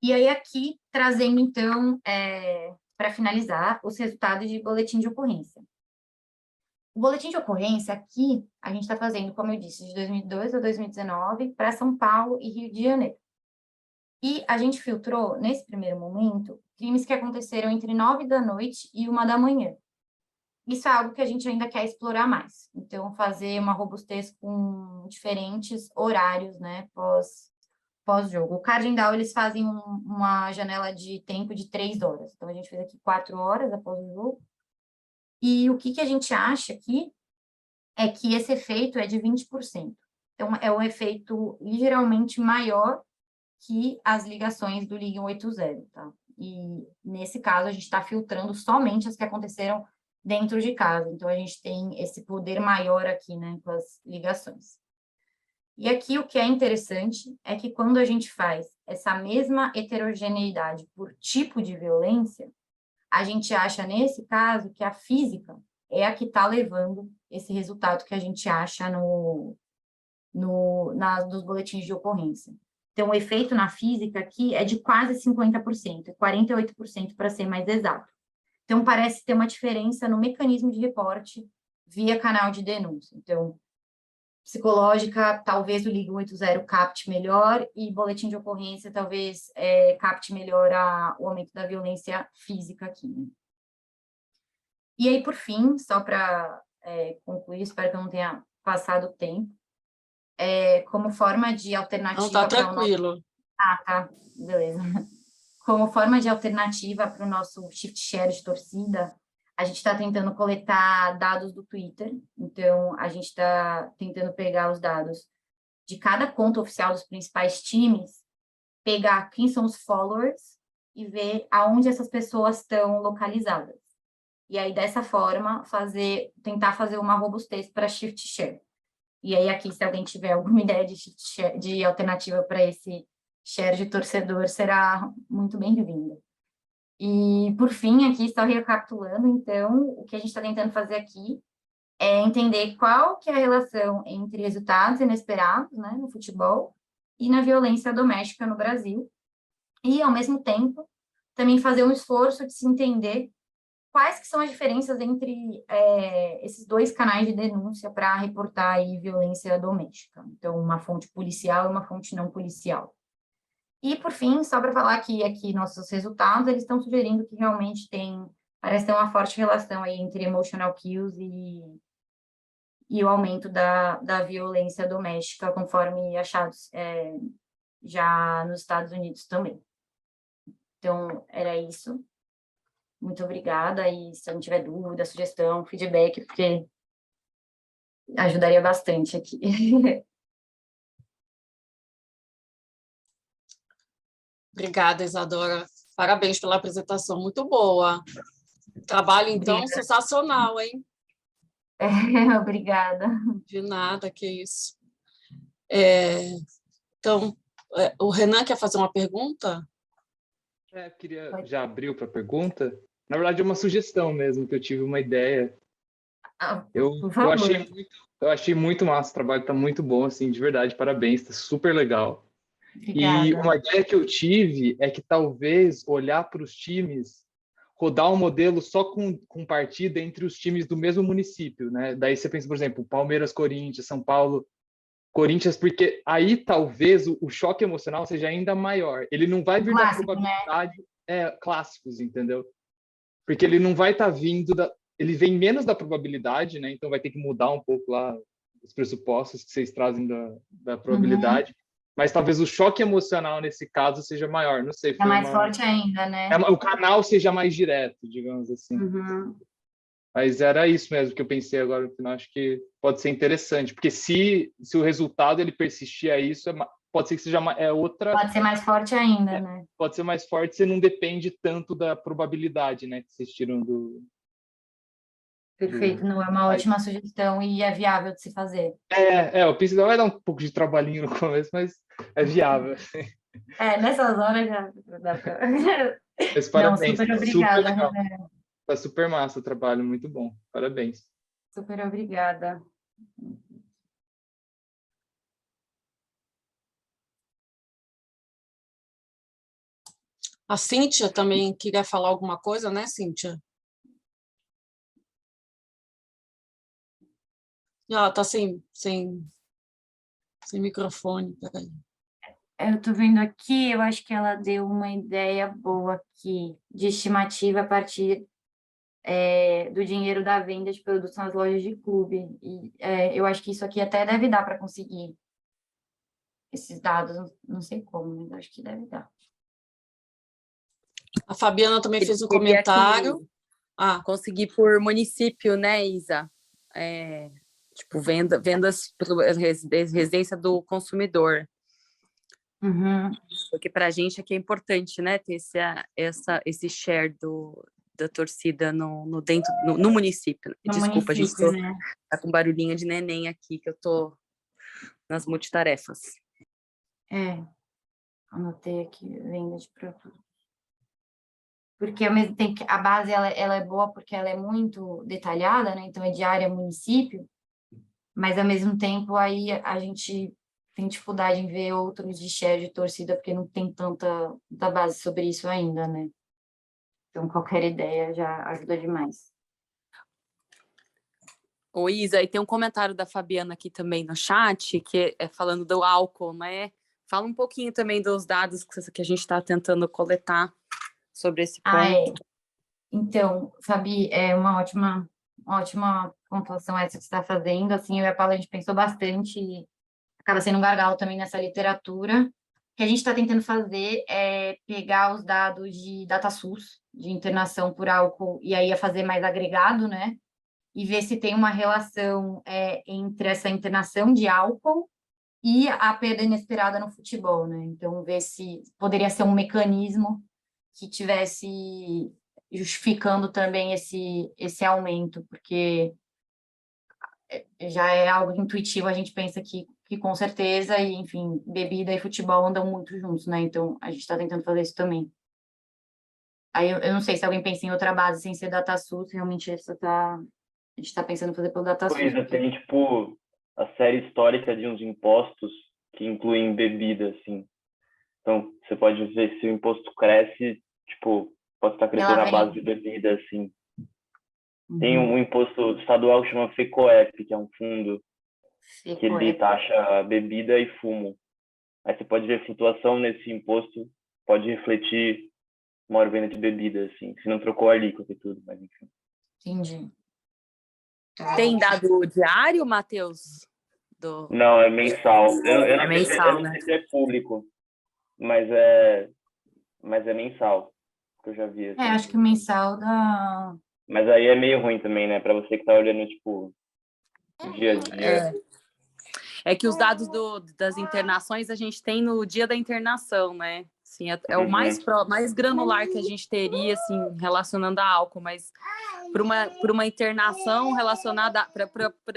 E aí, aqui, trazendo, então, para finalizar, os resultados de boletim de ocorrência. O boletim de ocorrência, aqui, a gente está fazendo, como eu disse, de 2002 a 2019, para São Paulo e Rio de Janeiro. E a gente filtrou, nesse primeiro momento, crimes que aconteceram entre 9 da noite e 1 da manhã. Isso é algo que a gente ainda quer explorar mais. Então, fazer uma robustez com diferentes horários, né, pós-jogo. O Cardinal, eles fazem uma janela de tempo de 3 horas. Então, a gente fez aqui 4 horas após o jogo. E o que a gente acha aqui é que esse efeito é de 20%. Então, é um efeito ligeiramente maior que as ligações do Liga 80, tá? E, nesse caso, a gente está filtrando somente as que aconteceram dentro de casa. Então, a gente tem esse poder maior aqui, né, com as ligações. E aqui o que é interessante é que quando a gente faz essa mesma heterogeneidade por tipo de violência, a gente acha, nesse caso, que a física é a que está levando esse resultado que a gente acha nos boletins de ocorrência. Então, o efeito na física aqui é de quase 50%, 48% para ser mais exato. Então, parece ter uma diferença no mecanismo de reporte via canal de denúncia. Então, psicológica, talvez o Liga 80 capte melhor, e boletim de ocorrência talvez capte melhor o aumento da violência física aqui. Né? E aí, por fim, só para concluir, espero que eu não tenha passado o tempo, como forma de alternativa... Não, está tranquilo. Tá, beleza. Como forma de alternativa para o nosso shift share de torcida, a gente está tentando coletar dados do Twitter. Então, a gente está tentando pegar os dados de cada conta oficial dos principais times, pegar quem são os followers e ver aonde essas pessoas estão localizadas. E aí, dessa forma, tentar fazer uma robustez para shift share. E aí, aqui, se alguém tiver alguma ideia de shift share, de alternativa para esse share de torcedor, será muito bem-vinda. E, por fim, aqui, só recapitulando, então, o que a gente está tentando fazer aqui é entender qual que é a relação entre resultados inesperados, né, no futebol e na violência doméstica no Brasil. E, ao mesmo tempo, também fazer um esforço de se entender quais que são as diferenças entre esses dois canais de denúncia para reportar aí violência doméstica. Então, uma fonte policial e uma fonte não policial. E, por fim, só para falar que aqui nossos resultados, eles estão sugerindo que realmente parece ter uma forte relação aí entre emotional kills e o aumento da violência doméstica, conforme achados já nos Estados Unidos também. Então, era isso. Muito obrigada. E se alguém tiver dúvida, sugestão, feedback, porque ajudaria bastante aqui. Obrigada, Isadora. Parabéns pela apresentação, muito boa. Trabalho, então, Obrigada. sensacional, hein? Obrigada. De nada, que isso. Então, o Renan quer fazer uma pergunta? Já abriu para pergunta? Na verdade, é uma sugestão mesmo, que eu tive uma ideia. Por favor. Eu achei muito massa, o trabalho está muito bom, assim, de verdade, parabéns, está super legal. Obrigada. E uma ideia que eu tive é que talvez olhar para os times, rodar um modelo só com partida entre os times do mesmo município, né? Daí você pensa, por exemplo, Palmeiras, Corinthians, São Paulo, Corinthians, porque aí talvez o choque emocional seja ainda maior. Ele não vai vir da probabilidade, clássicos, entendeu? Porque ele não vai estar vindo ele vem menos da probabilidade, né? Então vai ter que mudar um pouco lá os pressupostos que vocês trazem da probabilidade. Mas talvez o choque emocional nesse caso seja maior. Não sei, É mais forte ainda, né? o canal seja mais direto, digamos assim. Mas era isso mesmo que eu pensei agora no final. Acho que pode ser interessante, porque se o resultado ele persistir a isso, pode ser que seja outra. Pode ser mais forte ainda, né? Pode ser mais forte, você não depende tanto da probabilidade, né? Que vocês tiram Perfeito, não é uma ótima sugestão e é viável de se fazer. Eu pensei que vai dar um pouco de trabalhinho no começo, mas é viável. Nessas horas já dá para. Mas Não, parabéns, super tá obrigada, super legal. Renan. Tá super massa o trabalho, muito bom. Parabéns. Super obrigada. A Cíntia também queria falar alguma coisa, né, Cíntia? Ela está sem microfone. Peraí. Eu estou vendo aqui, eu acho que ela deu uma ideia boa aqui, de estimativa a partir do dinheiro da venda de produtos nas lojas de clube. E eu acho que isso aqui até deve dar para conseguir esses dados, não sei como, mas acho que deve dar. A Fabiana também fez um Teria comentário. Conseguir por município, né, Isa? Tipo, vendas residência do consumidor. Porque para a gente aqui é importante, né, ter esse share da torcida no município. Desculpa, a gente tá com barulhinho de neném aqui, que eu tô nas multitarefas. Anotei aqui, venda de produtos. Porque ao mesmo tempo que a base ela é boa porque ela é muito detalhada, né? Então é de área município, mas ao mesmo tempo aí a gente tem dificuldade em ver outros de share de torcida porque não tem tanta base sobre isso ainda, né? Então qualquer ideia já ajuda demais. Ô, Isa, e tem um comentário da Fabiana aqui também no chat, que é falando do álcool, né? Fala um pouquinho também dos dados que a gente está tentando coletar sobre esse ponto. Então, Fabi, é uma ótima pontuação essa que você está fazendo. Assim, eu e a Paula, a gente pensou bastante, e acaba sendo um gargalo também nessa literatura. O que a gente está tentando fazer é pegar os dados de DataSUS, de internação por álcool, e aí fazer mais agregado, né? E ver se tem uma relação entre essa internação de álcool e a perda inesperada no futebol, né? Então, ver se poderia ser um mecanismo que tivesse justificando também esse aumento, porque já é algo intuitivo, a gente pensa que com certeza, e enfim, bebida e futebol andam muito juntos, né? Então, a gente está tentando fazer isso também. Aí eu não sei se alguém pensa em outra base sem ser DataSUS, realmente a gente está pensando em fazer pelo DataSUS. Coisa, tem tipo a série histórica de uns impostos que incluem bebida, assim. Então, você pode ver se o imposto cresce, tipo, pode estar crescendo na base de bebida, assim. Tem um imposto estadual que chama FECOEP, que é um fundo que ele taxa bebida e fumo. Aí você pode ver flutuação nesse imposto, pode refletir maior venda de bebida, assim, se não trocou a alíquota e tudo, mas enfim. Entendi. Tem dado diário, Matheus? Não, é mensal. Eu É não sei mensal, eu não né? sei se é público, mas é mensal, que eu já vi, assim. Acho que mensal dá... Mas aí é meio ruim também, né? Para você que tá olhando, tipo, dia a dia. É que os dados das internações a gente tem no dia da internação, né? Assim, é o mais granular que a gente teria, assim, relacionando a álcool, mas para uma internação relacionada,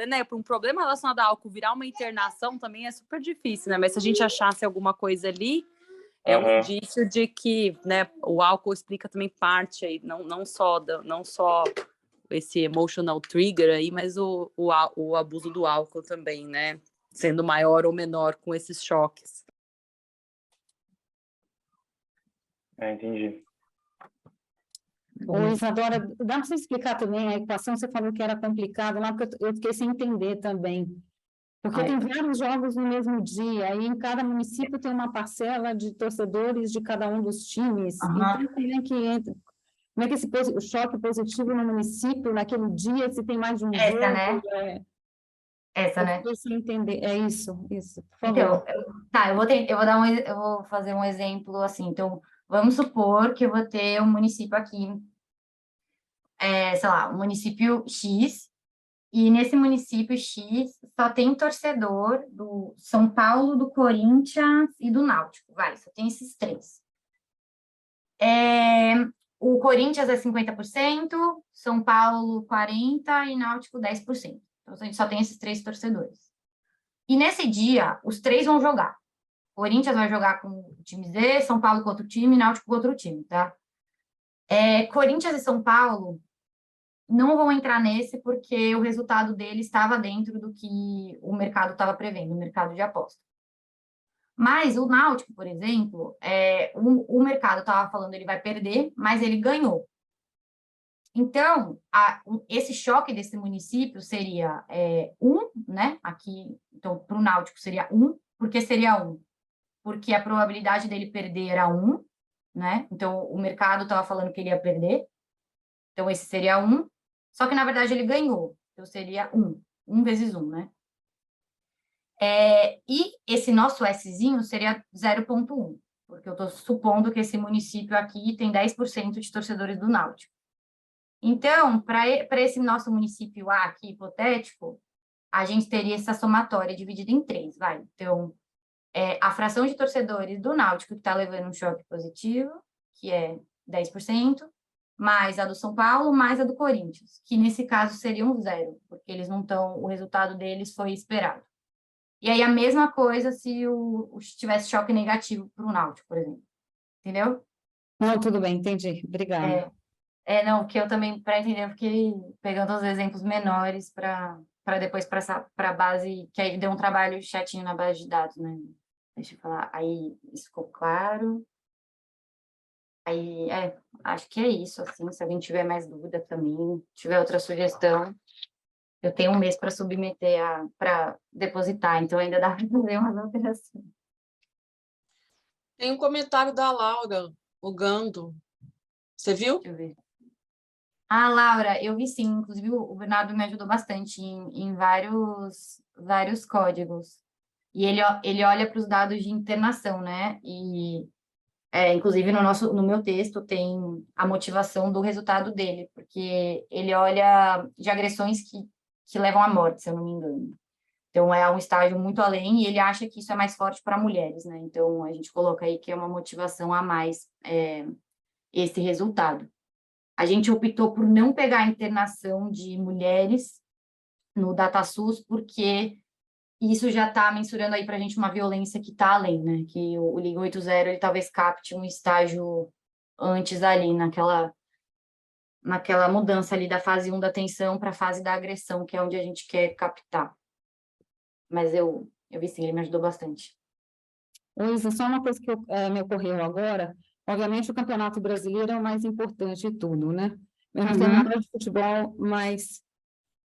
né, para um problema relacionado a álcool virar uma internação também é super difícil, né? Mas se a gente achasse alguma coisa ali, é um indício de que, né, o álcool explica também parte aí, não só esse emotional trigger aí, mas o abuso do álcool também, né? Sendo maior ou menor com esses choques. Entendi. Ô, Isadora, dá para você explicar também a equação? Você falou que era complicado lá, porque eu fiquei sem entender também. Porque tem vários jogos no mesmo dia, e em cada município tem uma parcela de torcedores de cada um dos times. Então, como é que entra? Como é que o choque positivo no município, naquele dia, se tem mais de um jogo? Né? Essa, né? Eu sem entender. É isso, por favor. Então, eu vou fazer um exemplo assim. Então, vamos supor que eu vou ter um município aqui, sei lá, um município X, e nesse município X só tem torcedor do São Paulo, do Corinthians e do Náutico. Só tem esses três. O Corinthians é 50%, São Paulo 40% e Náutico 10%. Então, a gente só tem esses três torcedores. E nesse dia, os três vão jogar. O Corinthians vai jogar com o time Z, São Paulo com outro time, Náutico com outro time, tá? Corinthians e São Paulo não vão entrar nesse porque o resultado dele estava dentro do que o mercado estava prevendo, o mercado de aposta. Mas o Náutico, por exemplo, o mercado estava falando ele vai perder, mas ele ganhou. Então, esse choque desse município seria 1, né? Aqui, então, para o Náutico seria 1, porque seria 1? Porque a probabilidade dele perder era 1, né? Então, o mercado estava falando que ele ia perder. Então, esse seria 1. Só que, na verdade, ele ganhou. Então, seria 1. 1 vezes 1, né? E esse nosso Szinho seria 0,1, porque eu estou supondo que esse município aqui tem 10% de torcedores do Náutico. Então, para esse nosso município A aqui, hipotético, a gente teria essa somatória dividida em 3, Então, a fração de torcedores do Náutico que está levando um choque positivo, que é 10%, mais a do São Paulo, mais a do Corinthians, que nesse caso seriam 0, porque eles não estão, o resultado deles foi esperado. E aí a mesma coisa se tivesse choque negativo para o Náutico, por exemplo. Entendeu? Não, tudo bem, entendi. Obrigada. Não, que eu também, para entender, eu fiquei pegando os exemplos menores para depois passar para a base, que aí deu um trabalho chatinho na base de dados, né? Deixa eu falar. Aí, isso ficou claro. Aí, acho que é isso, assim, se alguém tiver mais dúvida também, tiver outra sugestão, eu tenho um mês para submeter, para depositar, então ainda dá para fazer umas alterações. Tem um comentário da Laura, o Gando. Você viu? Deixa eu ver. Laura, eu vi sim, inclusive o Bernardo me ajudou bastante em vários códigos. E ele olha para os dados de internação, né? E, inclusive, no meu texto tem a motivação do resultado dele, porque ele olha de agressões que levam à morte, se eu não me engano. Então, é um estágio muito além, e ele acha que isso é mais forte para mulheres, né? Então, a gente coloca aí que é uma motivação a mais esse resultado. A gente optou por não pegar a internação de mulheres no DataSUS, porque isso já está mensurando aí para a gente uma violência que está além, né? Que o Liga 80, ele talvez capte um estágio antes ali, naquela mudança ali da fase 1 da tensão para a fase da agressão, que é onde a gente quer captar. Mas eu vi sim, ele me ajudou bastante. Isa, só uma coisa que me ocorreu agora. Obviamente, o Campeonato Brasileiro é o mais importante de tudo, né? Eu não tenho nada de futebol, mas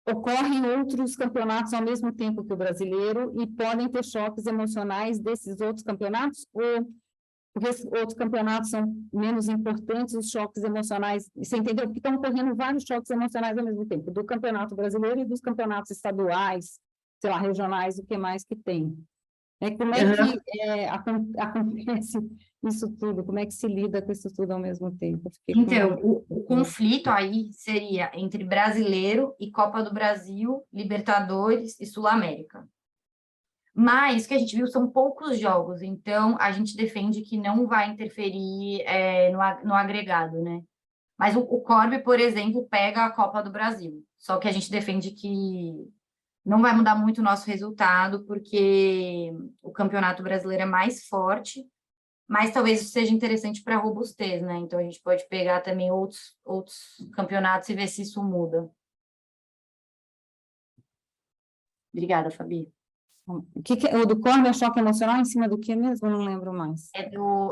ocorrem outros campeonatos ao mesmo tempo que o brasileiro e podem ter choques emocionais desses outros campeonatos, ou porque os outros campeonatos são menos importantes, os choques emocionais, você entendeu? Porque estão ocorrendo vários choques emocionais ao mesmo tempo, do campeonato brasileiro e dos campeonatos estaduais, sei lá, regionais, o que mais que tem. Como é que acontece isso tudo? Como é que se lida com isso tudo ao mesmo tempo? Então, o conflito aí seria entre brasileiro e Copa do Brasil, Libertadores e Sul-América. Mas o que a gente viu são poucos jogos, então a gente defende que não vai interferir no agregado, né? Mas o Corbe, por exemplo, pega a Copa do Brasil. Só que a gente defende que não vai mudar muito o nosso resultado, porque o Campeonato Brasileiro é mais forte, mas talvez isso seja interessante para a robustez, né? Então a gente pode pegar também outros campeonatos e ver se isso muda. Obrigada, Fabi. O do Corbe é choque emocional em cima do que mesmo? Eu não lembro mais. É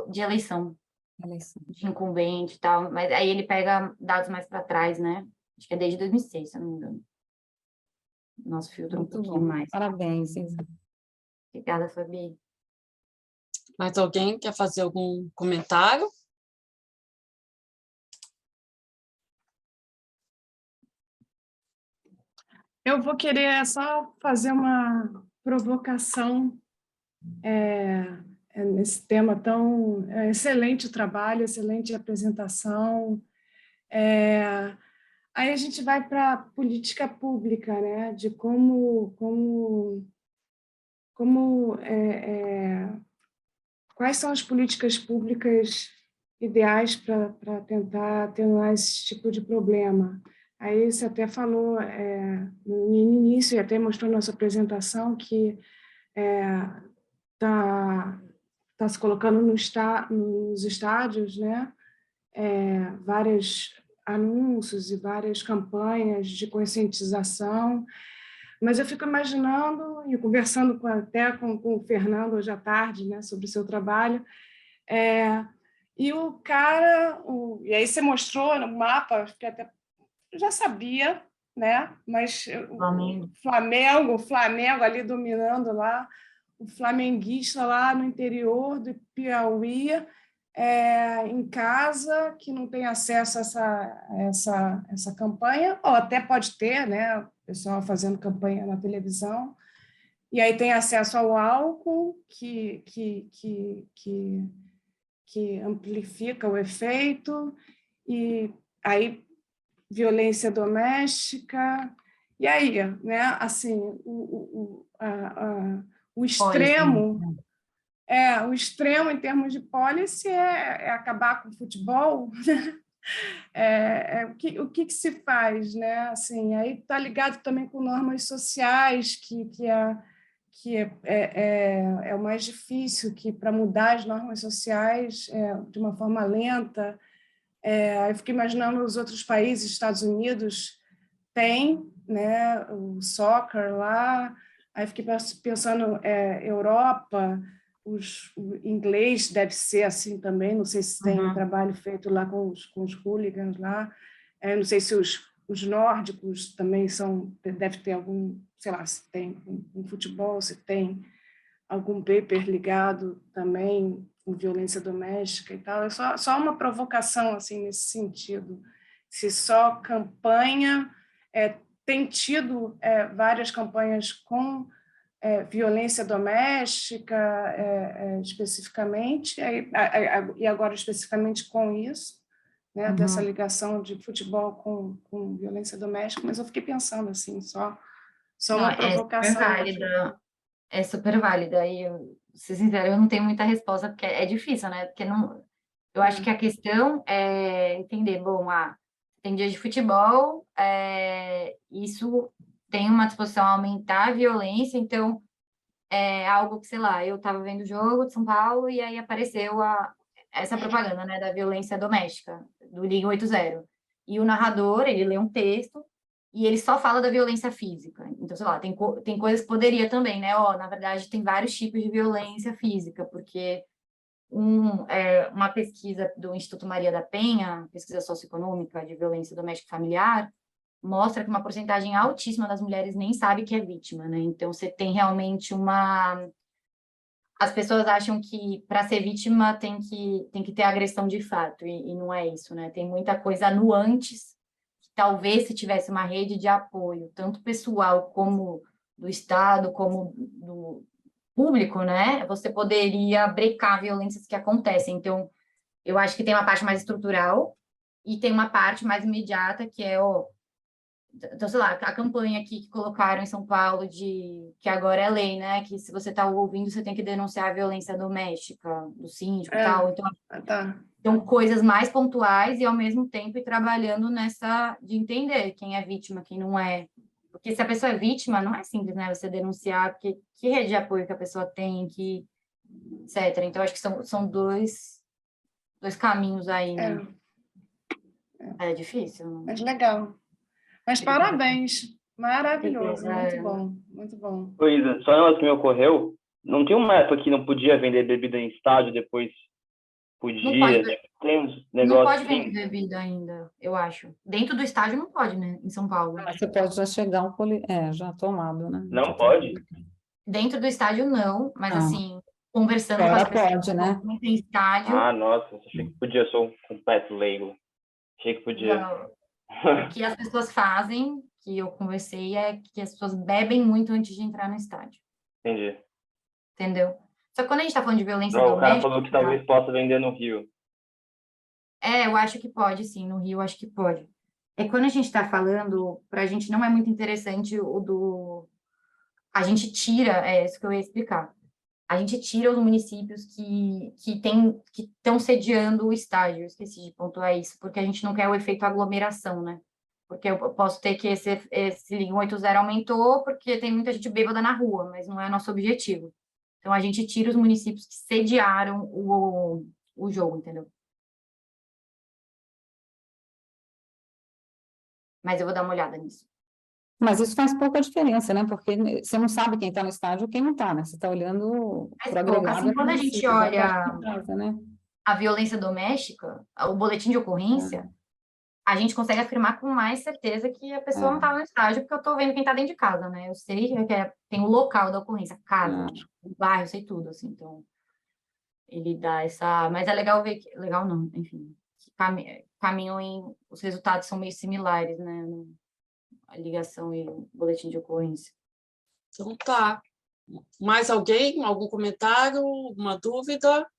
de eleição. De incumbente e tal, mas aí ele pega dados mais para trás, né? Acho que é desde 2006, se eu não me engano. Nosso filtro Muito um pouquinho bom. mais. Parabéns, Isa. Obrigada, Fabi. Mais alguém quer fazer algum comentário? Eu vou querer só fazer uma provocação nesse tema tão excelente o trabalho, excelente apresentação. Aí a gente vai para a política pública, né? De quais são as políticas públicas ideais para tentar atenuar esse tipo de problema. Aí você até falou no início, e até mostrou na sua apresentação, que está se colocando nos estádios, né? Vários anúncios e várias campanhas de conscientização, mas eu fico imaginando, e conversando até com o Fernando hoje à tarde, né, sobre o seu trabalho, e o cara, e aí você mostrou no mapa, que até eu já sabia, né, mas o Flamengo ali dominando lá, o flamenguista lá no interior do Piauí, em casa, que não tem acesso a essa campanha, ou até pode ter, né, o pessoal fazendo campanha na televisão, e aí tem acesso ao álcool, que amplifica o efeito, e aí violência doméstica, e aí, né, assim, o extremo... o extremo em termos de policy é acabar com o futebol. O que se faz, né? Assim, aí está ligado também com normas sociais, que é o mais difícil, que para mudar as normas sociais de uma forma lenta. Eu fico imaginando os outros países, Estados Unidos tem, né, o soccer lá, aí fiquei pensando Europa. O inglês deve ser assim também, não sei se tem trabalho feito lá com os hooligans lá, não sei se os nórdicos também deve ter algum, sei lá, se tem um futebol, se tem algum paper ligado também com violência doméstica e tal. É só uma provocação assim nesse sentido. Se só campanha, tem tido várias campanhas com violência doméstica, especificamente, e agora especificamente com isso, né, dessa ligação de futebol com violência doméstica, mas eu fiquei pensando assim, só uma provocação. É super válida, e ser sincera, eu não tenho muita resposta, porque é difícil, né? Porque não, eu acho que a questão é entender, bom, tem dia de futebol, isso tem uma disposição a aumentar a violência, então é algo que, sei lá, eu estava vendo o jogo de São Paulo e aí apareceu essa propaganda, né, da violência doméstica, do Liga 80. E o narrador, ele lê um texto e ele só fala da violência física. Então, sei lá, tem coisas que poderia também, né? Na verdade, tem vários tipos de violência física, porque uma pesquisa do Instituto Maria da Penha, pesquisa socioeconômica de violência doméstica familiar, mostra que uma porcentagem altíssima das mulheres nem sabe que é vítima, né? Então, você tem realmente uma... As pessoas acham que para ser vítima tem que ter agressão de fato, e não é isso, né? Tem muita coisa no antes, que talvez se tivesse uma rede de apoio, tanto pessoal como do Estado, como do público, né? Você poderia brecar violências que acontecem. Então, eu acho que tem uma parte mais estrutural e tem uma parte mais imediata, que é então, sei lá, a campanha aqui que colocaram em São Paulo que agora é lei, né? Que se você está ouvindo, você tem que denunciar a violência doméstica do síndico e tal. Então, Tá. são coisas mais pontuais e, ao mesmo tempo, ir trabalhando nessa de entender quem é vítima, quem não é. Porque se a pessoa é vítima, não é simples, né? Você denunciar, porque que rede de apoio que a pessoa tem, etc. Então, acho que são dois caminhos aí, né? É difícil. Né? Mas legal. Mas parabéns. Maravilhoso. Muito bom. Muito bom. Luísa, só um negócio que me ocorreu. Não tinha uma época que não podia vender bebida em estádio, depois podia. Tem uns negócios. Não pode vender bebida ainda, eu acho. Dentro do estádio não pode, né? Em São Paulo. Mas você pode já chegar já tomado, né? Não pode? Dentro do estádio não, mas assim, conversando com as pessoas pode, né? em estádio. Ah, nossa, achei que podia, sou um completo leigo. Achei que podia. Não. O que as pessoas fazem, que eu conversei, é que as pessoas bebem muito antes de entrar no estádio. Entendi. Entendeu? Só que quando a gente está falando de violência Não, o doméstica... cara falou que talvez possa vender no Rio. Eu acho que pode, sim. No Rio, eu acho que pode. É quando a gente está falando, para a gente não é muito interessante o do... A gente tira, é isso que eu ia explicar. A gente tira os municípios que estão sediando o estádio. Eu esqueci de pontuar isso, porque a gente não quer o efeito aglomeração, né? Porque eu posso ter que esse Ligue 180 aumentou porque tem muita gente bêbada na rua, mas não é nosso objetivo. Então, a gente tira os municípios que sediaram o jogo, entendeu? Mas eu vou dar uma olhada nisso. Mas isso faz pouca diferença, né? Porque você não sabe quem está no estádio e quem não está, né? Você está olhando para agregado. Assim, quando a gente olha casa, né? a violência doméstica, o boletim de ocorrência, a gente consegue afirmar com mais certeza que a pessoa não estava no estádio, porque eu estou vendo quem está dentro de casa, né? Eu sei que tem o local da ocorrência, casa, o bairro, eu sei tudo, assim. Então, ele dá essa... Mas é legal ver que... Legal não, enfim. Caminham em... Os resultados são meio similares, né? A ligação e o boletim de ocorrência. Então tá. Mais alguém? Algum comentário? Alguma dúvida?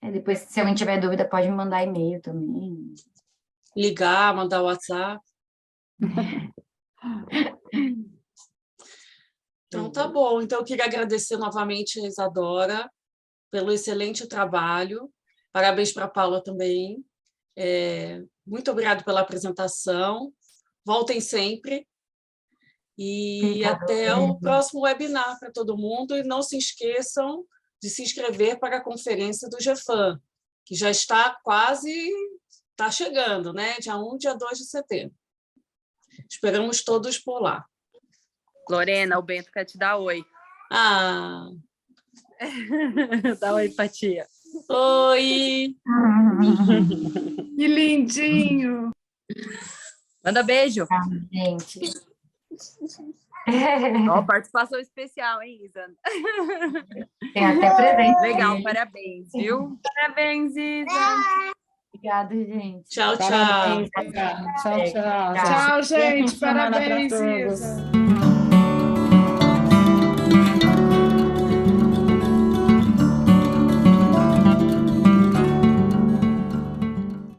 Depois, se alguém tiver dúvida, pode me mandar e-mail também. Ligar, mandar WhatsApp. Então tá bom. Então eu queria agradecer novamente a Isadora pelo excelente trabalho. Parabéns para a Paula também. Muito obrigada pela apresentação. Voltem sempre. E até o próximo webinar para todo mundo. E não se esqueçam de se inscrever para a conferência do GEFAM, que já está chegando, né? Dia 1, dia 2 de setembro. Esperamos todos por lá. Lorena, o Bento quer te dar oi. Dá oi pra tia. Oi! Que lindinho! Manda beijo. Gente. Participação especial, hein, Isa? Tem até presente. Legal, parabéns, viu? Parabéns, Isa. Obrigada, gente. Tchau, tchau. Parabéns, tchau, tchau. Tchau, gente. Parabéns, Isa.